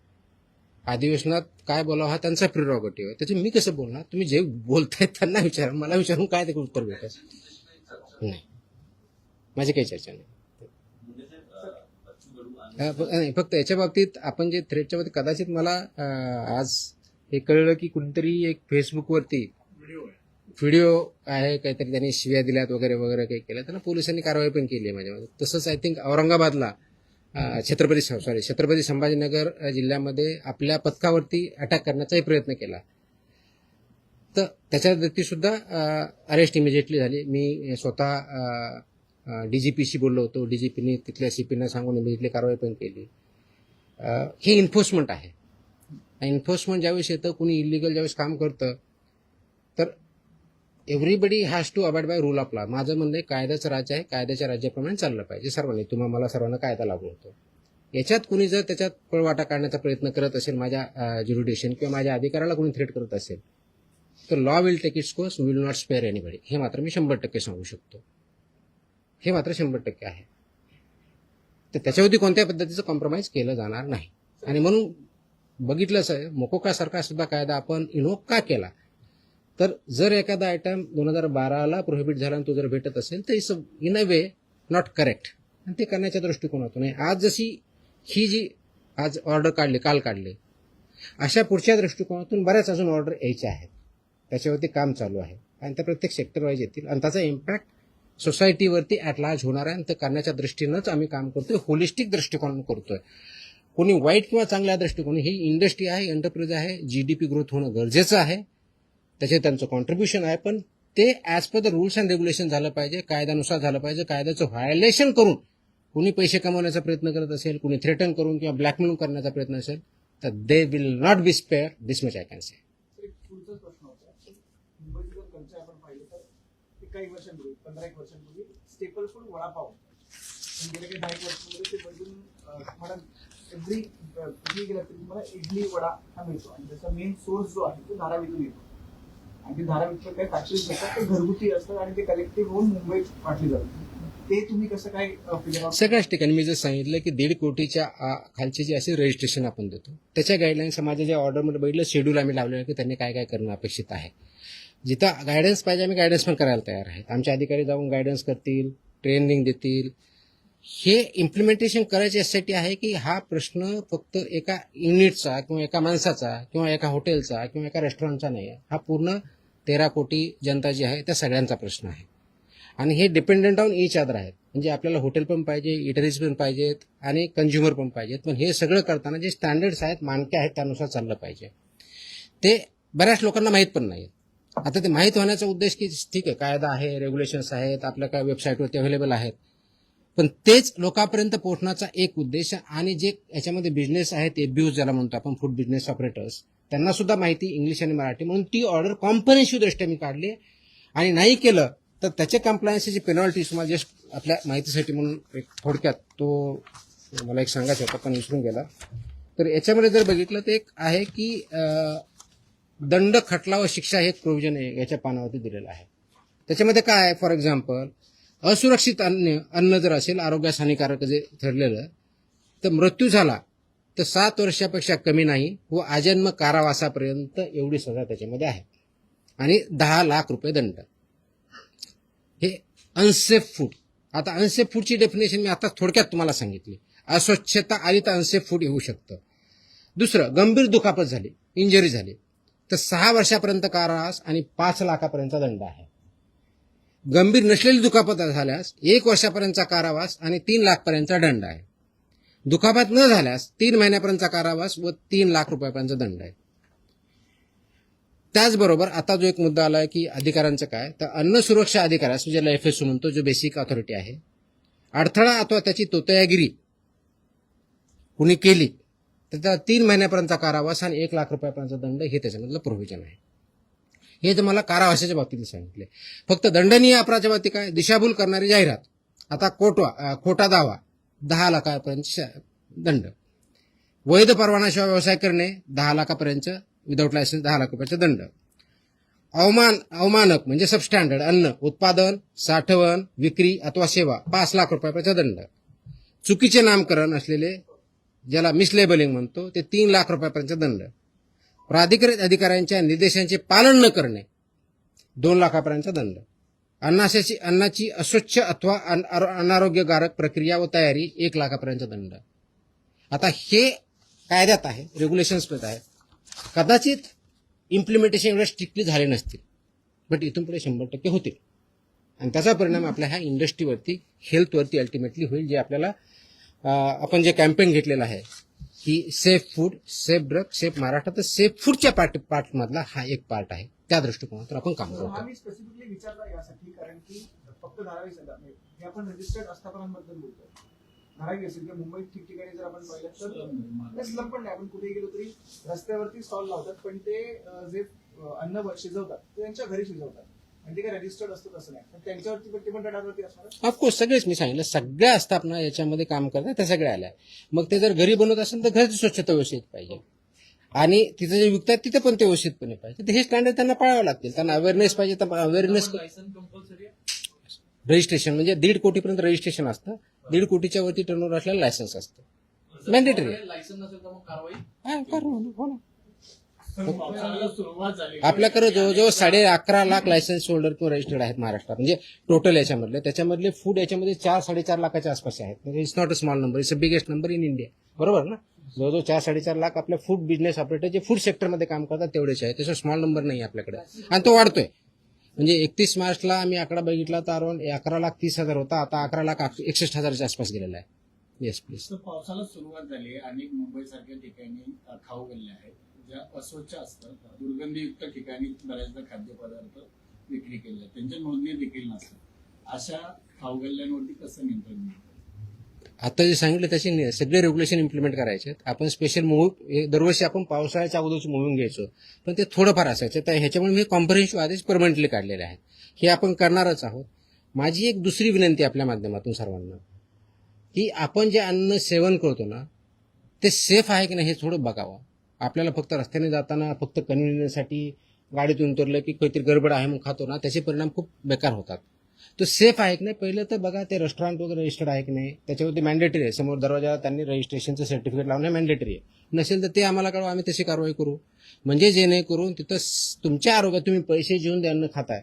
अधिवेशनात काय बोलावं हा त्यांचा प्रिरॉगेटिव्ह आहे, त्याचे मी कसं बोलणार? तुम्ही जे बोलताय त्यांना विचारा, मला विचारून काय ते उत्तर भेटत नाही. माझी काही चर्चा नाही. फक्त याच्या बाबतीत आपण जे थ्रेडच्या बाबतीत कदाचित मला आज हे कळलं की कुणीतरी एक फेसबुकवरती व्हिडिओ आहे, काहीतरी त्यांनी शिव्या दिल्यात वगैरे वगैरे काही केलं, त्यांना पोलिसांनी कारवाई पण केली आहे माझ्यामध्ये. तसंच आय थिंक औरंगाबादला छत्रपती संभाजीनगर जिल्ह्यामध्ये आपल्या पथकावरती अटॅक करण्याचाही प्रयत्न केला, तर त्याच्या व्यक्ती सुद्धा अरेस्ट इमिजिएटली झाली. मी स्वतः DGPशी बोललो होतो, DGPने तिथल्या CPना सांगून इमिजिएटली कारवाई पण केली. हे इन्फोर्समेंट आहे. इन्फोर्समेंट ज्यावेळेस येतं, कुणी इलिगल ज्यावेळेस काम करतं, तर everybody has to abide by rule of law. माझं म्हणणं आहे कायद्याचं राज्य आहे, कायद्याच्या राज्याप्रमाणे चाललं पाहिजे सर्वांनी. मला सर्वांना कायदा लागू होतो. याच्यात कुणी जर त्याच्यात पळवाटा काढण्याचा प्रयत्न करत असेल, माझ्या ज्युरिडिक्शन किंवा माझ्या अधिकाराला कुणी थ्रेट करत असेल, तर law will take its course, will not spare anybody. हे मात्र मी 100% सांगू शकतो. हे मात्र 100% आहे. तर त्याच्यावरती कोणत्या पद्धतीचं कॉम्प्रोमाइज केलं जाणार नाही. आणि म्हणून बघितलंच आहे, मोकोकासारखा सुद्धा कायदा आपण इन्व्होक का केला, तर जर एखादा आयटम 2012ला प्रोहिबिट झाला आणि तो जर भेटत असेल तर it's in a way not correct, आणि ते करण्याच्या दृष्टिकोनातून आहे. आज जशी ही जी आज ऑर्डर काल काढले, अशा पुढच्या दृष्टिकोनातून बऱ्याच अजून ऑर्डर यायच्या आहेत. त्याच्यावरती काम चालू आहे आणि त्या प्रत्येक सेक्टर वाईज येतील आणि त्याचा इम्पॅक्ट सोसायटीवरती ॲट लार्ज होणार आहे. आणि ते करण्याच्या दृष्टीनंच आम्ही काम करतोय, होलिस्टिक दृष्टिकोन करतोय. कोणी वाईट किंवा चांगल्या दृष्टिकोन, ही इंडस्ट्री आहे, एंटरप्राइज आहे, GDP ग्रोथ होणं गरजेचं आहे, त्याचे त्यांचं कॉन्ट्रीब्युशन आहे, पण ते as per the rules and regulation झालं पाहिजे, कायद्यानुसार झालं पाहिजे. कायद्याचं व्हायोलेशन करून कुणी पैसे कमवण्याचा प्रयत्न करत असेल, कुणी थ्रेटन करून किंवा ब्लॅकमेल करण्याचा प्रयत्न असेल, तर they will not be spare. This much I can say. पुढचाच प्रश्न होता, मुंबईची जर कल्चर आपण पाहिलं तर काही वर्षांपूर्वी, 15-1 वर्षांपूर्वी स्टेपल फूड वडापाव, गेल्या काही 10 वर्षांमध्ये ते बदलून तुम्हाला एव्हरी गेला तरी तुम्हाला इडली वडा हा मिळतो. आणि त्याचा मेन सोर्स जो आहे तो धारावीतून येतो. आणि ते धारावीतून काही फॅक्टरीज असतात, ते घरगुती असतात आणि ते कलेक्टिव्ह होऊन मुंबईत वाटली जातात. ते तुम्ही कसं काय फिगर आउट? सगळ्याच ठिकाणी मी जर सांगितलं की 1.5 कोटीच्या खालचे जे असे रजिस्ट्रेशन आपण देतो, त्याच्या गाईडलाईन्स माझ्या ज्या ऑर्डरमध्ये बघितलं, शेड्यूल आम्ही लावलेलं की त्यांनी काय काय करणं अपेक्षित आहे. जिथं गायडन्स पाहिजे आम्ही गायडन्स पण करायला तयार आहेत. आमचे अधिकारी जाऊन गायडन्स करतील, ट्रेनिंग देतील, हे इम्प्लिमेंटेशन करायचे यासाठी आहे की हा प्रश्न फक्त एका युनिटचा किंवा एका माणसाचा किंवा एका हॉटेलचा किंवा एका रेस्टॉरंटचा नाही आहे. हा पूर्ण 13 कोटी जनता जी आहे त्या सगळ्यांचा प्रश्न आहे. आणि हे डिपेंडंट ऑन इच अदर आहेत. म्हणजे आपल्याला हॉटेल पण पाहिजे, इटरीज पण पाहिजेत आणि कंझ्युमर पण पाहिजेत. पण हे सगळं करताना जे स्टँडर्ड्स आहेत, मानके आहेत, त्यानुसार चाललं पाहिजे. ते बऱ्याच लोकांना माहीत पण नाही. आता ते माहीत होण्याचा उद्देश की ठीक आहे, कायदा आहे, रेग्युलेशन्स आहेत, आपल्या काय वेबसाईटवरती अवेलेबल आहेत, पण तेच लोकांपर्यंत पोहोचण्याचा एक उद्देश. आणि जे याच्यामध्ये बिझनेस आहेत, एबीयूज ज्याला म्हणतो आपण, फूड बिझनेस ऑपरेटर्स, त्यांना सुद्धा माहिती इंग्लिश आणि मराठी, म्हणून ती ऑर्डर कॉम्प्रिहेन्सिव्ह दृष्ट्या मी काढली. आणि नाही केलं तर त्याच्या कंप्लायन्सची पेनॉल्टी तुम्हाला जस्ट आपल्या माहितीसाठी म्हणून एक थोडक्यात तो मला एक सांगायचं होता पण विसरून गेला. तर याच्यामध्ये जर बघितलं तर एक आहे की दंड, खटला व शिक्षा हे एक प्रोव्हिजन याच्या पानावरती दिलेलं आहे. त्याच्यामध्ये काय आहे, फॉर एक्झाम्पल असुरक्षित अन्न जर असेल, आरोग्यास हानिकारक जे ठरलेलं, तर मृत्यू झाला तर 7 वर्षापेक्षा कमी नाही व आजन्म कारावासापर्यंत एवढी सजा त्याच्यामध्ये आहे आणि 10 लाख रुपये दंड. हे अनसेफ फूड. आता अनसेफ फूडची डेफिनेशन मी आता थोडक्यात तुम्हाला सांगितली. अस्वच्छता आली तर अनसेफ फूड येऊ शकतं. दुसरं, गंभीर दुखापत झाली, इंजरी झाली, तर 6 वर्षापर्यंत कारावास आणि 5 लाखापर्यंतचा दंड आहे. गंभीर नसलेली दुखापत झाल्यास 1 वर्षापर्यंतचा कारावास आणि 3 लाखपर्यंतचा दंड आहे. दुखापत न झाल्यास 3 महिन्यापर्यंतचा कारावास व 3 लाख रुपयापर्यंतचा दंड आहे. त्याचबरोबर आता जो एक मुद्दा आला आहे की अधिकाऱ्यांचं काय, तर अन्न सुरक्षा अधिकाऱ्यास, ज्याला FSO म्हणतो, जो बेसिक ऑथॉरिटी आहे, अडथळा अथवा त्याची तोतयागिरी कुणी केली तर त्याला 3 महिन्यापर्यंतचा कारावास आणि 1 लाख रुपयापर्यंतचा दंड हे त्याच्यामधलं प्रोव्हिजन आहे. हे तर मला कारावासाच्या बाबतीत सांगितले. फक्त दंडनीय अपराधाच्या बाबतीत काय, दिशाभूल करणारी जाहिरात, आता खोटा दावा 10 लाखापर्यंत दंड, वैध परवानाशिवाय व्यवसाय करणे 10 लाखापर्यंत, विदाऊट लायसन्स 10 लाख रुपयाचा दंड, अवमानक म्हणजे सबस्टँडर्ड अन्न उत्पादन, साठवण, विक्री अथवा सेवा 5 लाख रुपयाचा दंड, चुकीचे नामकरण असलेले ज्याला मिसलेबलिंग म्हणतो ते 3 लाख रुपयापर्यंतचा दंड, प्राधिकृत अधिकाऱ्यांच्या निर्देशांचे पालन न करणे 2 लाखापर्यंतचा दंड, अन्नाची अस्वच्छ अथवा अनारोग्यकारक प्रक्रिया व तयारी 1 लाखापर्यंतचा दंड. आता हे कायद्यात आहे, रेग्युलेशन्समध्ये आहे. कदाचित इम्प्लिमेंटेशन एवढे स्ट्रिक्टली झाले नसतील, बट इथून पुढे 100% होतील आणि त्याचा परिणाम आपल्या ह्या इंडस्ट्रीवरती, हेल्थवरती अल्टिमेटली होईल. जे आपल्याला आपण जे कॅम्पेन घेतलेलं आहे की safe food, safe drug, safe Maharashtra, तर सेफ फूडच्या पार्टमधला हा एक पार्ट आहे. त्या दृष्टिकोनातून आपण काम करतो. हा मी स्पेसिफिकली विचारला यासाठी कारण की फक्त धारावी हे आपण रजिस्टर्ड आस्थापनांबद्दल बोलतो. धारावी असेल किंवा मुंबईत ठिकठिकाणी जर आपण पाहिलं तर स्लम पण नाही, आपण कुठेही गेलो तरी रस्त्यावरती स्टॉल लावतात, पण ते जे अन्न शिजवतात ते त्यांच्या घरी शिजवतात आणि ते काय रजिस्टर्ड असतं असं नाही, पण त्यांच्यावरती पण ते पण रडारवरती असणार. ऑफकोर्स सगळेच मी सांगितलं, सगळ्या आस्थापना याच्यामध्ये काम करतात, त्या सगळ्या आल्या. मग ते जर घरी बनवत असेल तर घरची स्वच्छता व्यवस्थित पाहिजे आणि तिथे जे विकतात तिथे पण ते व्यवस्थितपणे पाहिजे. तर हे स्टँडर्ड त्यांना पाळावं लागतील. त्यांना अवेअरनेस पाहिजे, तर अवेअरनेस, लायसन कंपल्सरी रजिस्ट्रेशन म्हणजे 1.5 कोटीपर्यंत रजिस्ट्रेशन असतं, 1.5 कोटीच्या वरती टर्नओव्हर असलेलं लायसन्स असतं, मॅन्डेटरी. लायसन नसेल तर मग कारवाई. हो ना. सुरुवात झाली आपल्याकडे जवळजवळ 11.5 लाख लायसन्स होल्डर किंवा रजिस्टर्ड आहेत महाराष्ट्रात. म्हणजे टोटल याच्यामधले, त्याच्यामधले फूड याच्यामध्ये 4-4.5 लाखाच्या आसपास आहेत. म्हणजे it's not a small number, it's a biggest number in India. बरोबर ना. जवळजवळ 4-4.5 लाख आपल्या फूड बिझनेस ऑपरेटर जे फूड सेक्टरमध्ये काम करतात तेवढेच आहे. त्याचा स्मॉल नंबर नाही आपल्याकडे आणि तो वाढतोय. म्हणजे 31 मार्चला आम्ही आकडा बघितला तर अराउंड 11,30,000 होता, आता 11,61,000च्या आसपास गेलेला आहे. Yes please. पावसाला सुरुवात झाली आणि मुंबईसारख्या ठिकाणी खाऊ गल्ल्या आहेत ज्या अस्वच्छ असतात, दुर्गंधीयुक्त ठिकाणी बऱ्याचदा खाद्यपदार्थ विक्री केले, त्यांच्या नोंदणी देखील नसतात. अशा खाऊ गल्ल्यांवरती कसं नियंत्रण मिळतं? आता जे सांगितलं त्याचे सगळे रेग्युलेशन इम्प्लिमेंट करायचे. आपण स्पेशल मूव्ह दरवर्षी आपण पावसाळ्याच्या अगोदरची मूव्हिंग घ्यायचो, पण ते थोडंफार असायचं. तर ह्याच्यामुळे मी कॉम्प्रिहेन्सिव्ह आदेश परमनंटली काढलेले आहेत. हे आपण करणारच आहोत. माझी एक दुसरी विनंती आपल्या माध्यमातून सर्वांना, की आपण जे अन्न सेवन करतो ना ते सेफ आहे की नाही हे थोडं बघावं. आपल्याला फक्त रस्त्याने जाताना फक्त कन्व्हिनियन्ससाठी गाडीतून उतरलं की काहीतरी गडबड आहे म्हणून खातो ना, त्याचे परिणाम खूप बेकार होतात. तो सेफ आहे की नाही पहिलं तर बघा. ते रेस्टॉरंट वगैरे रजिस्टर्ड आहे की नाही, त्याच्यावरती मॅन्डेटरी आहे. समोर दरवाजाला त्यांनी रजिस्ट्रेशनचं सर्टिफिकेट लावणं मॅन्डेटरी आहे. नसेल तर ते आम्हाला कळवा, आम्ही तशी कारवाई करू. म्हणजे जेणेकरून तिथं तुमच्या आरोग्यात, तुम्ही पैसे घेऊन ते अन्न खाताय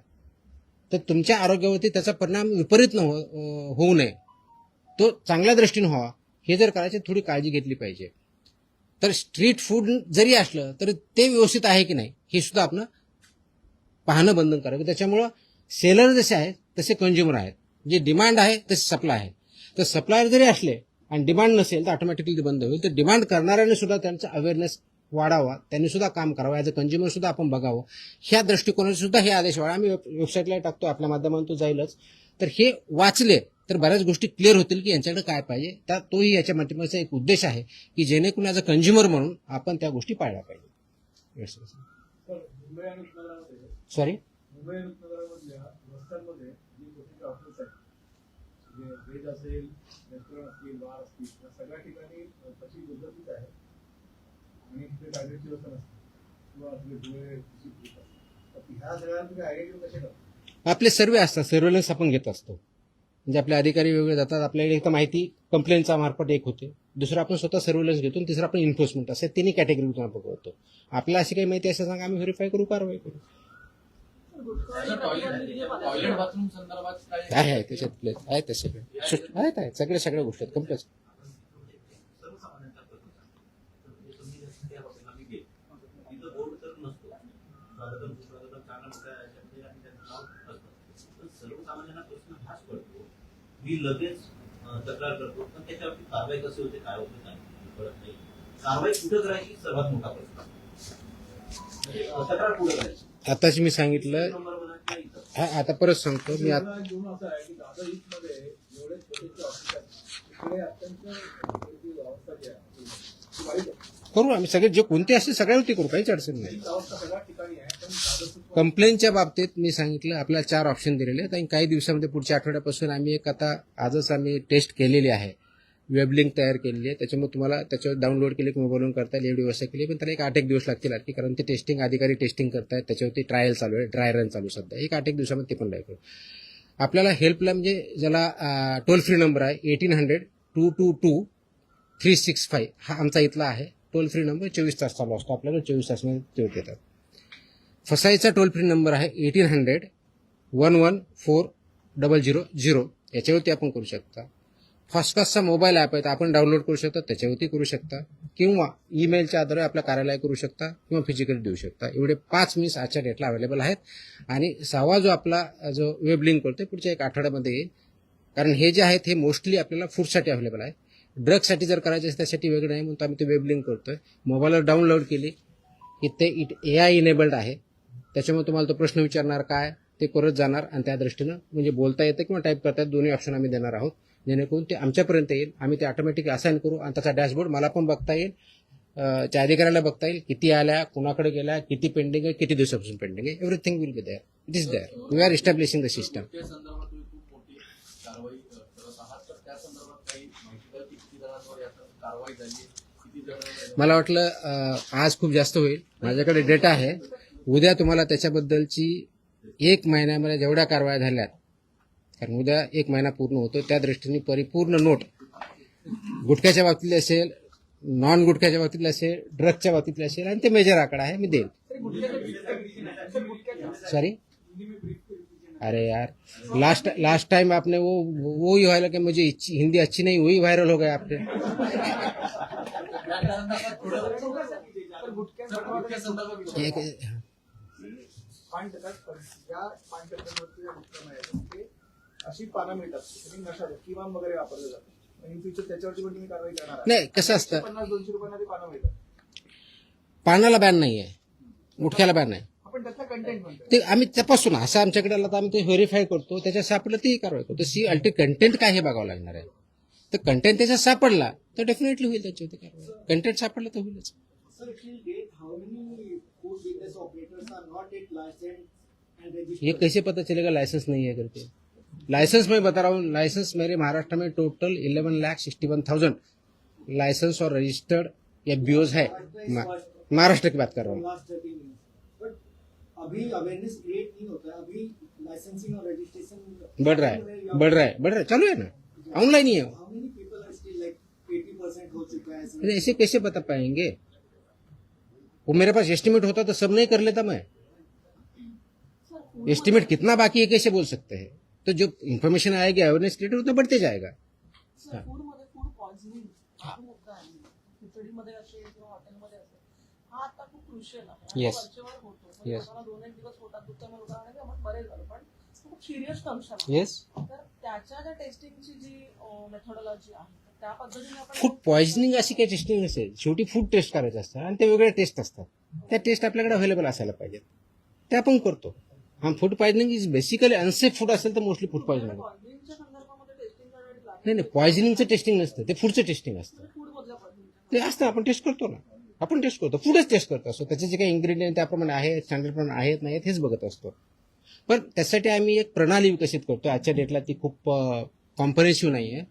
तर तुमच्या आरोग्यावरती त्याचा परिणाम विपरीत होऊ नये. तो चांगल्या दृष्टीने व्हावा हे जर करायचे थोडी काळजी घेतली पाहिजे. तर स्ट्रीट फूड जरी असलं तर ते व्यवस्थित आहे की नाही हे सुद्धा आपण पाहणं बंधन करावं. त्याच्यामुळं सेलर जसे आहेत तसे कंझ्युमर आहेत. जे डिमांड आहे तसे सप्लाय आहे. तर सप्लायर जरी असले आणि डिमांड नसेल तर ऑटोमॅटिकली ते बंद होईल. तर डिमांड करणाऱ्यांनी सुद्धा त्यांचा अवेअरनेस वाढावा, त्यांनी सुद्धा काम करावं, ॲज अ कंझ्युमर सुद्धा आपण बघावं. ह्या दृष्टिकोनाने सुद्धा हे आदेश वाढा. आम्ही वेबसाईटला टाकतो, आपल्या माध्यमातून तो जाईलच. तर हे वाचले तर बऱ्याच गोष्टी क्लिअर होतील की यांच्याकडे काय पाहिजे. तर तोही याच्या माध्यमाचा एक उद्देश आहे की जेणेकरून ॲज अ कंझ्युमर म्हणून आपण त्या गोष्टी पाळल्या पाहिजे. मुंबई आणि उपनगरामध्ये सॉरी मुंबई आणि उपनगरामधल्या रस्त्यांमध्ये जी मोठी ऑफिस आहेत, जे व्हेज असेल, रेस्टॉरंट असतील, बार असतील, या सगळ्या ठिकाणी तशी पद्धतीच आहे आणि तिथे टार्गेटची व्यवस्था नसते किंवा आपले डोळे तर ह्या सगळ्या तुम्ही आयडेंटिफाय कसे करता? आपले सर्वे असतात, सर्वेलन्स आपण घेत असतो. म्हणजे आपले अधिकारी वेगळे जातात. आपल्याकडे एक तर माहिती कंप्लेंटचा मार्फत एक होते, दुसरं आपण स्वतः सर्वेलन्स घेतो, तिसरं आपण इन्फोर्समेंट असे तिन्ही कॅटेगरीतून आपण करतो. आपल्याला अशी काही माहिती असेल सांगा, आम्ही व्हेरीफाय करू, कारवाई करू. टॉयलेट बाथरूम संदर्भात काय आहे त्याच्यातले आहेत ते सगळे आहेत सगळ्या गोष्टी आहेत कंप्लेंट. तिथं बोर्ड तर नसतो, स्वागतम सुस्वागतम चांगला मोठा याच्यामध्ये आणि त्याचं नाव असतं. पण सर्वसामान्यांना प्रश्न हाच पडतो, मी लगेच तक्रार करतो, पण त्याच्यावरती कारवाई कशी होते, काय होते काय कळत नाही. कारवाई कुठं करायची सर्वात मोठा प्रश्न. म्हणजे तक्रार कुठं करायची, आताच मी सांगितलं, नंबर म्हणा किंवा इथं. आता परत सांगतो मी. मला घेऊन असं आहे की दादर ईस्ट मध्ये जेवढे छोटे ऑफिस आहेत तिकडे अत्यंत जी अवस्था जी आहे ती वाईट आहे. करू आम्ही सगळे जे कोणते असतील सगळ्यावरती करू, काहीच अडचण नाही. ही अवस्था सगळ्या ठिकाणी आहे, पण दादर कंप्लेंटच्या बाबतीत मी सांगितलं आपल्याला 4 ऑप्शन दिलेले आहेत आणि काही दिवसामध्ये पुढच्या आठवड्यापासून आम्ही एक आता आजच आम्ही टेस्ट केलेली आहे, वेब लिंक तयार केलेली आहे. त्याच्यामुळे तुम्हाला त्याच्यावर डाउनलोड केले की मोबाईलवरून करता येईल एवढी व्यवस्था केली. पण त्याला एक 8-1 दिवस लागतील आणखी, कारण ते टेस्टिंग अधिकारी टेस्टिंग करतायत, त्याच्यावरती ट्रायल चालू आहे, ड्राय रन चालू सध्या. एक 8-1 दिवसामध्ये ते पण लागेल. आपल्याला हेल्पला म्हणजे ज्याला टोल फ्री नंबर आहे 1800-222-365 हा आमचा इथला आहे टोल फ्री नंबर. 24 तास चालू असतो आपल्याकडे, 24 तासमध्ये ते येतात. फसाईचा टोल फ्री नंबर आहे 1800-114-000. याच्यावरती आपण करू शकता. फॉस्कासचा मोबाईल ॲप आहे, आपण डाउनलोड करू शकता, त्याच्यावरती करू शकता, किंवा ईमेलच्या आधारे आपल्या कार्यालय करू शकता किंवा फिजिकली देऊ शकता. एवढे 5 मीन्स आजच्या डेटला अवेलेबल आहेत. आणि 6वा जो आपला जो वेब लिंक करतोय पुढच्या 1 आठवड्यामध्ये येईल. कारण हे जे आहेत हे मोस्टली आपल्याला फूडसाठी अवेलेबल आहे. ड्रगसाठी जर करायचे असेल त्यासाठी वेगळं नाही, म्हणून आम्ही ते वेब लिंक करतोय. मोबाईलवर डाउनलोड केली की ते AI इनेबल्ड आहे. त्याच्यामुळे तुम्हाला तो प्रश्न विचारणार काय ते करत जाणार आणि त्या दृष्टीनं म्हणजे बोलता येतं किंवा टाईप करता येतं, दोन्ही ऑप्शन आम्ही देणार आहोत, जेणेकरून ते आमच्यापर्यंत येईल. आम्ही ते ऑटोमॅटिक असाइन करू आणि त्याचा डॅशबोर्ड मला पण बघता येईल, त्या अधिकाऱ्याला बघता येईल, किती आल्या, कुणाकडे गेल्या, किती पेंडिंग आहे, किती दिवसापासून पेंडिंग आहे. Everything will be there. It is there. We are establishing the system. त्या संदर्भात तुम्ही खूप मोठी कारवाई करत आहात, तर त्या संदर्भात काही माहिती द्या की किती जणांवर याचा कारवाई झाली, किती जण. मला वाटलं आज खूप जास्त होईल, माझ्याकडे डेटा आहे. उद्या तुम्हाला त्याच्याबद्दलची 1 महिन्यामध्ये जेवढ्या कारवाया झाल्यात, कारण उद्या 1 महिना पूर्ण होतो, त्या दृष्टीने परिपूर्ण नोट गुटख्याच्या बाबतीतले असेल, नॉन गुटख्याच्या बाबतीतले असेल, ड्रगच्या बाबतीतले असेल, आणि ते मेजर आकडा आहे, मी देईल. सॉरी, अरे यार, लास्ट टाइम आपने वो ही वायरल किया, मुझे हिंदी अच्छी नहीं, वही वायरल हो गया आपने. पान टक्का ज्या पान टक्क्यांवरती उत्पन्न आहे ते अशी पानं मिळतात, त्यांनी नशा किमान वगैरे वापरलं जातं. इन फ्युचर त्याच्यावरती पण तुम्ही कारवाई करणार आहात. नाही, कसं असतं, 50-200 रुपयांना ते पानं मिळतात. पानाला बॅन नाही आहे, गुटख्याला बॅन आहे. आपण त्यातला कंटेंट म्हणतो ते आम्ही तपासून असं आमच्याकडे आलं तर आम्ही ते व्हेरीफाय करतो, त्याच्यात सापडलं तीही कारवाई करतो. सी अल्टी कंटेंट काय हे बघावं लागणार आहे. तर कंटेंट त्याच्यात सापडला तर डेफिनेटली होईल त्याच्यावरती कारवाई. कंटेंट सापडलं तर होईलच. ये कैसे पता चलेगा लाइसेंस नहीं है करके? लाइसेंस मैं बता रहा हूँ, लाइसेंस मेरे महाराष्ट्र में टोटल 11,61,000 लाइसेंस और रजिस्टर्ड FBOs है. महाराष्ट्र की बात कर रहा हूँ. अभी अवेयरनेस क्रिएट नहीं होता है, अभी लाइसेंसिंग और रजिस्ट्रेशन बढ़ रहा है, चालू है ना, ऑनलाइन ही है. How many people are still like 80% हो चुका है. अरे ऐसे कैसे बता पाएंगे? वो मेरे पास एस्टिमेट होता तो सब नहीं कर लेता मैं. एस्टिमेट कितना बाकी है कैसे बोल सकते हैं? तो जो इन्फॉर्मेशन आएगी अवेयरनेस क्रिएट उतना बढ़ते जाएगा. हा. फूडमध्ये फूड पॉइझनिंग हा मुद्दा आहे. खिचडीमध्ये असेल किंवा हॉटेलमध्ये असेल, हा आता खूप क्रुशियल आहे. आणि Yes. वरचेवर होतो. म्हणजे Yes. कोणाला 2-1 दिवस होतात, दुसऱ्या उदाहरण आपण बरे झालो, पण खूप सिरियस कंडिशन आहे. येस. तर त्याच्या ज्या टेस्टिंगची जी मेथोडॉलॉजी आहे, तर त्या पद्धतीने आपण फूड पॉइझनिंग अशी काही टेस्टिंग नसेल. शेवटी फूड टेस्ट करायचं असतं आणि ते वेगळे टेस्ट असतात. त्या टेस्ट आपल्याकडे अवेलेबल असायला पाहिजेत. ते आपण करतो. हा food poisoning is basically unsafe food असेल तर मोस्टली फूड पॉइझनिंग. पॉइझनिंगच्या संदर्भामध्ये टेस्टिंग करण्यासाठी लागतं. नाही पॉइझनिंगचं टेस्टिंग नसतं, ते फूडचं टेस्टिंग असतं. फूड मधल्या पॉइझनिंग ते असतं, आपण टेस्ट करतो ना, आपण टेस्ट करतो, फूडच टेस्ट करतो असतो. त्याचे जे काही इन्ग्रेडियंट त्याप्रमाणे आहेत, स्टँडर्ड प्रमाणे आहेत नाहीत हेच बघत असतो. पण त्यासाठी आम्ही एक प्रणाली विकसित करतो. आजच्या डेटला ती खूप कॉम्प्रेन्सिव्ह नाही आहे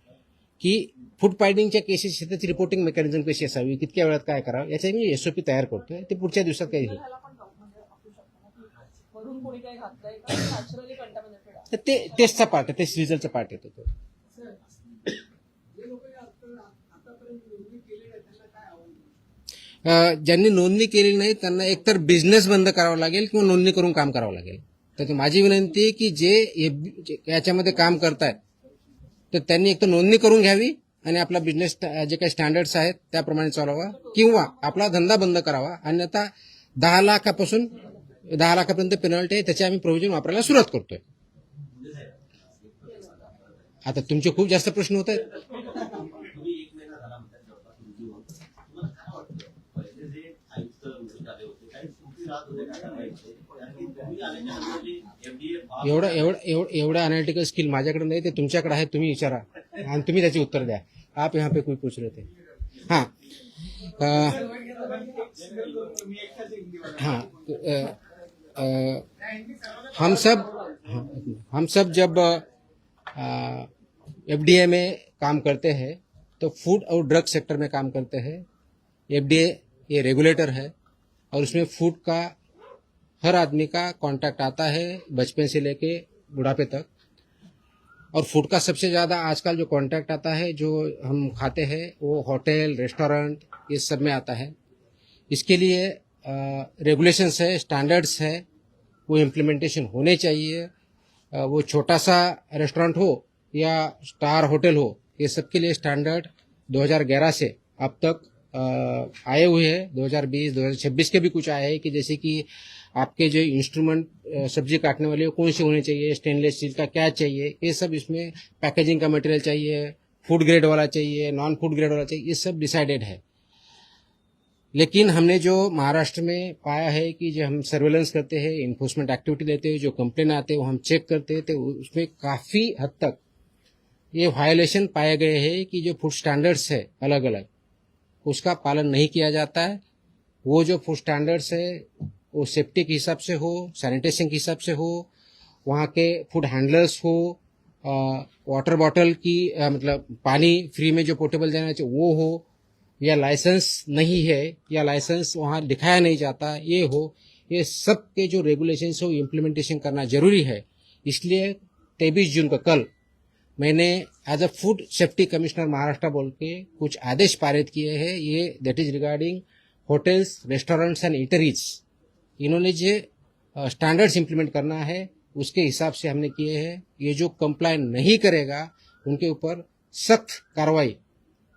की फूड पॉइझनिंगच्या केसेस त्याची रिपोर्टिंग मेकॅनिझम कशी असावी, कितक्या वेळात काय करावं, याचा मी एसओपी तयार करतोय. ते पुढच्या दिवसात काही होईल. ह्याला पण म्हणजे असू शकतं ना, की वरून कोणी काही घातलंय का नॅचरली कंटामिनेटेड आहे. तर ते टेस्टचा पार्ट आहे, ते रिझल्टचा पार्ट येतो तो. जे लोक आतापर्यंत नोंदणी केली नाही त्यांना काय आव्हान देऊ? ज्यांनी नोंदणी केली नाही त्यांना एकतर बिझनेस बंद करावा लागेल किंवा नोंदणी करून काम करावं लागेल. तर माझी विनंती आहे की जे याच्यामध्ये काम करतायत तर त्यांनी एक तर नोंदणी करून घ्यावी आणि आपला बिझनेस जे काही स्टँडर्ड्स आहेत त्याप्रमाणे चालवावा किंवा आपला धंदा बंद करावा. अन्यथा 10 लाखापासून 10 लाखापर्यंत पेनल्टी आहे, त्याचे आम्ही प्रोव्हिजन वापरायला सुरुवात करतोय. आता तुमचे खूप जास्त प्रश्न होत आहेत. तुम्ही 1 महिना झाला म्हणतात जवळपास तुमची होऊन. तुम्हाला काय वाटतं पहिले जे आयुक्त निवडून आले होते काही सुट्टी राहत होते काय माहिती, कारण की तुम्ही आल्याच्या नंतर जी FDA एवढं अनालिटिकल स्किल माझ्याकडे नाही, ते तुमच्याकडे आहे. तुम्ही विचारा आणि तुम्ही त्याची उत्तर द्या. आप यहाँ पे कोई पूछ रहे थे. हाँ मी एकटाच हिंदीवर हाँ हम सब जब एफडीए में काम करते हैं तो फूड और ड्रग सेक्टर में काम करते हैं. एफडीए ये रेगुलेटर है और उसमें फूड का हर आदमी का कांटेक्ट आता है बचपन से लेके बुढ़ापे तक. और फूड का सबसे ज़्यादा आजकल जो कांटेक्ट आता है जो हम खाते हैं वो होटल रेस्टोरेंट ये सब में आता है. इसके लिए रेगुलेशंस है, स्टैंडर्ड्स है, वो इम्प्लीमेंटेशन होने चाहिए. वो छोटा सा रेस्टोरेंट हो या स्टार होटल हो, ये सब के लिए स्टैंडर्ड 2011 से अब तक आए हुए हैं. 2020 2026 के भी कुछ आए हैं कि जैसे कि आपके जो इंस्ट्रूमेंट सब्जी काटने वाले कौन से होने चाहिए, स्टेनलेस स्टील का क्या चाहिए, ये सब इसमें पैकेजिंग का मटेरियल चाहिए, फूड ग्रेड वाला चाहिए, नॉन फूड ग्रेड वाला चाहिए, ये सब डिसाइडेड है. लेकिन हमने जो महाराष्ट्र में पाया है कि जो हम सर्वेलेंस करते हैं, इन्फोर्समेंट एक्टिविटी लेते हैं, जो कंप्लेन आते हैं वो हम चेक करते हैं, तो उसमें काफ़ी हद तक ये वायलेशन पाए गए हैं कि जो फूड स्टैंडर्ड्स है अलग अलग उसका पालन नहीं किया जाता है. वो जो फूड स्टैंडर्ड्स है वो सेफ्टी के हिसाब से हो, सैनिटेशन के हिसाब से हो, वहाँ के फूड हैंडलर्स हो, वाटर बॉटल की मतलब पानी फ्री में जो पोर्टेबल देना चाहिए वो हो, या लाइसेंस नहीं है या लाइसेंस वहाँ दिखाया नहीं जाता ये हो, ये सब के जो रेगुलेशंस हो इम्प्लीमेंटेशन करना जरूरी है. इसलिए 23 जून को कल मैंने as a food safety commissioner Maharashtra बोल के कुछ आदेश पारित किए हैं. ये that is regarding hotels, restaurants and eateries. इन्होंने जो स्टैंडर्ड्स इम्प्लीमेंट करना है उसके हिसाब से हमने किए हैं. ये जो कंप्लाई नहीं करेगा उनके ऊपर सख्त कार्रवाई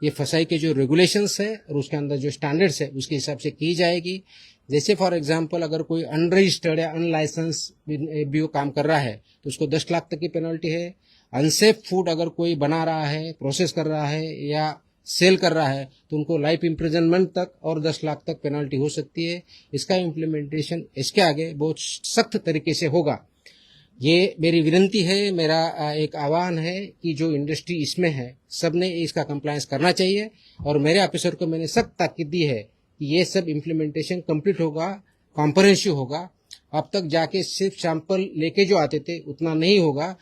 ये फसाई के जो रेगुलेशंस है और उसके अंदर जो स्टैंडर्ड्स है उसके हिसाब से की जाएगी. जैसे फॉर एग्जांपल अगर कोई अनरजिस्टर्ड या अनलाइसेंस भी वो काम कर रहा है तो उसको 10 लाख तक की पेनल्टी है. अनसेफ फूड अगर कोई बना रहा है, प्रोसेस कर रहा है या सेल कर रहा है तो उनको लाइफ इम्प्रिजनमेंट तक और 10 लाख तक पेनल्टी हो सकती है. इसका इम्प्लीमेंटेशन इसके आगे बहुत सख्त तरीके से होगा. ये मेरी विनंती है, मेरा एक आह्वान है कि जो इंडस्ट्री इसमें है सबने इसका कंप्लायंस करना चाहिए. और मेरे ऑफिसर को मैंने सख्त ताकीद दी है कि ये सब इम्प्लीमेंटेशन कंप्लीट होगा, कॉम्प्रहेंसिव होगा. अब तक जाके सिर्फ सैंपल लेके जो आते थे उतना नहीं होगा.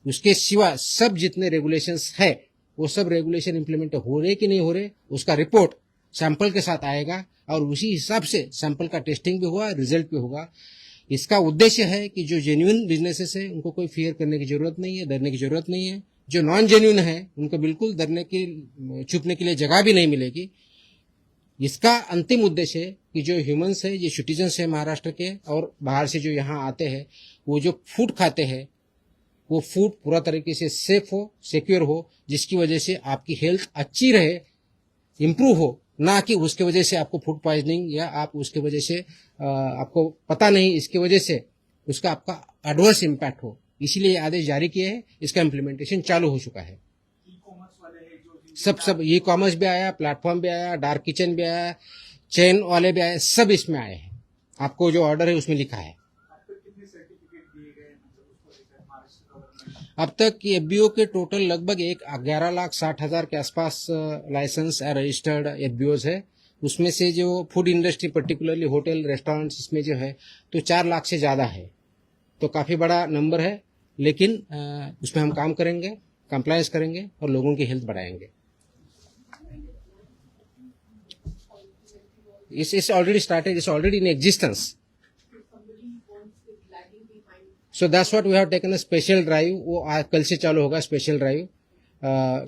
उसके सिवा सब जितने रेगुलेशंस है वो सब रेगुलेशन इम्प्लीमेंट हो रहे कि नहीं हो रहे उसका रिपोर्ट सैंपल के साथ आएगा और उसी हिसाब से सैंपल का टेस्टिंग भी होगा, रिजल्ट भी होगा. इसका उद्देश्य है कि जो जेन्युइन बिजनेसेस है उनको कोई फियर करने की जरूरत नहीं है, डरने की जरूरत नहीं है. जो नॉन जेन्युइन है उनको बिल्कुल डरने की, छुपने के लिए जगह भी नहीं मिलेगी. इसका अंतिम उद्देश्य है कि जो ह्यूमंस है, जो सिटीजन्स है महाराष्ट्र के और बाहर से जो यहाँ आते हैं वो जो फूड खाते हैं वो फूड पूरा तरीके से सेफ हो, सिक्योर हो, जिसकी वजह से आपकी हेल्थ अच्छी रहे, इम्प्रूव हो, ना कि उसके वजह से आपको फूड पॉइजनिंग या आप उसके वजह से आपको पता नहीं, इसकी वजह से उसका आपका एडवर्स इम्पैक्ट हो। इसीलिए ये आदेश जारी किए हैं, इसका इम्प्लीमेंटेशन चालू हो चुका है। ई कॉमर्स वाले हैं जो सब ई कॉमर्स भी आया, प्लेटफॉर्म भी आया, डार्क किचन भी आया, चेन वाले भी आए, सब इसमें आए हैं। आपको जो ऑर्डर है उसमें लिखा है। अब तक कितने सर्टिफिकेट दिए गए मतलब उसको लेकर महाराष्ट्र गवर्नमेंट? अब तक एफबीओ के टोटल लगभग 11,60,000 के आसपास लाइसेंस रजिस्टर्ड एफबीओज है। उसमें से जो food industry particularly hotel restaurants इसमें जो है तो 4 लाख से ज़्यादा है, तो काफ़ी बड़ा नंबर है। लेकिन उसमें हम काम करेंगे, कंप्लायंस करेंगे और लोगों की हेल्थ बढ़ाएंगे। It's already started, it's already in existence. So that's what we have taken a special drive. वो कल से चालू होगा स्पेशल ड्राइव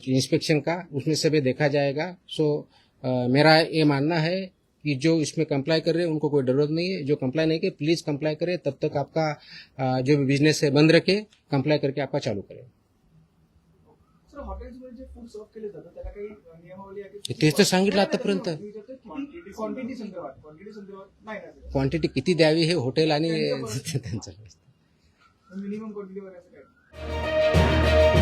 इंस्पेक्शन का, उसमें सभी देखा जाएगा। सो मेरा ये मानना है कि जो इसमें कंप्लाई कर रहे हैं उनको कोई जरूरत नहीं है, जो कंप्लाई नहीं करे प्लीज कंप्लाई करे, तब तक आपका जो भी बिजनेस है बंद रखे, कंप्लाई करके आपका चालू करें। सर हॉटेल्समध्ये जे फूड सर्व केले जातं त्याला काही नियमावली आहे की तेच तर सांगितलं आतापर्यंत, क्वांटिटी संदर्भात नाही ना क्वांटिटी किती द्यावी हे हॉटेल आणि त्यांचं मिनिमम क्वांटिटीवर असं काय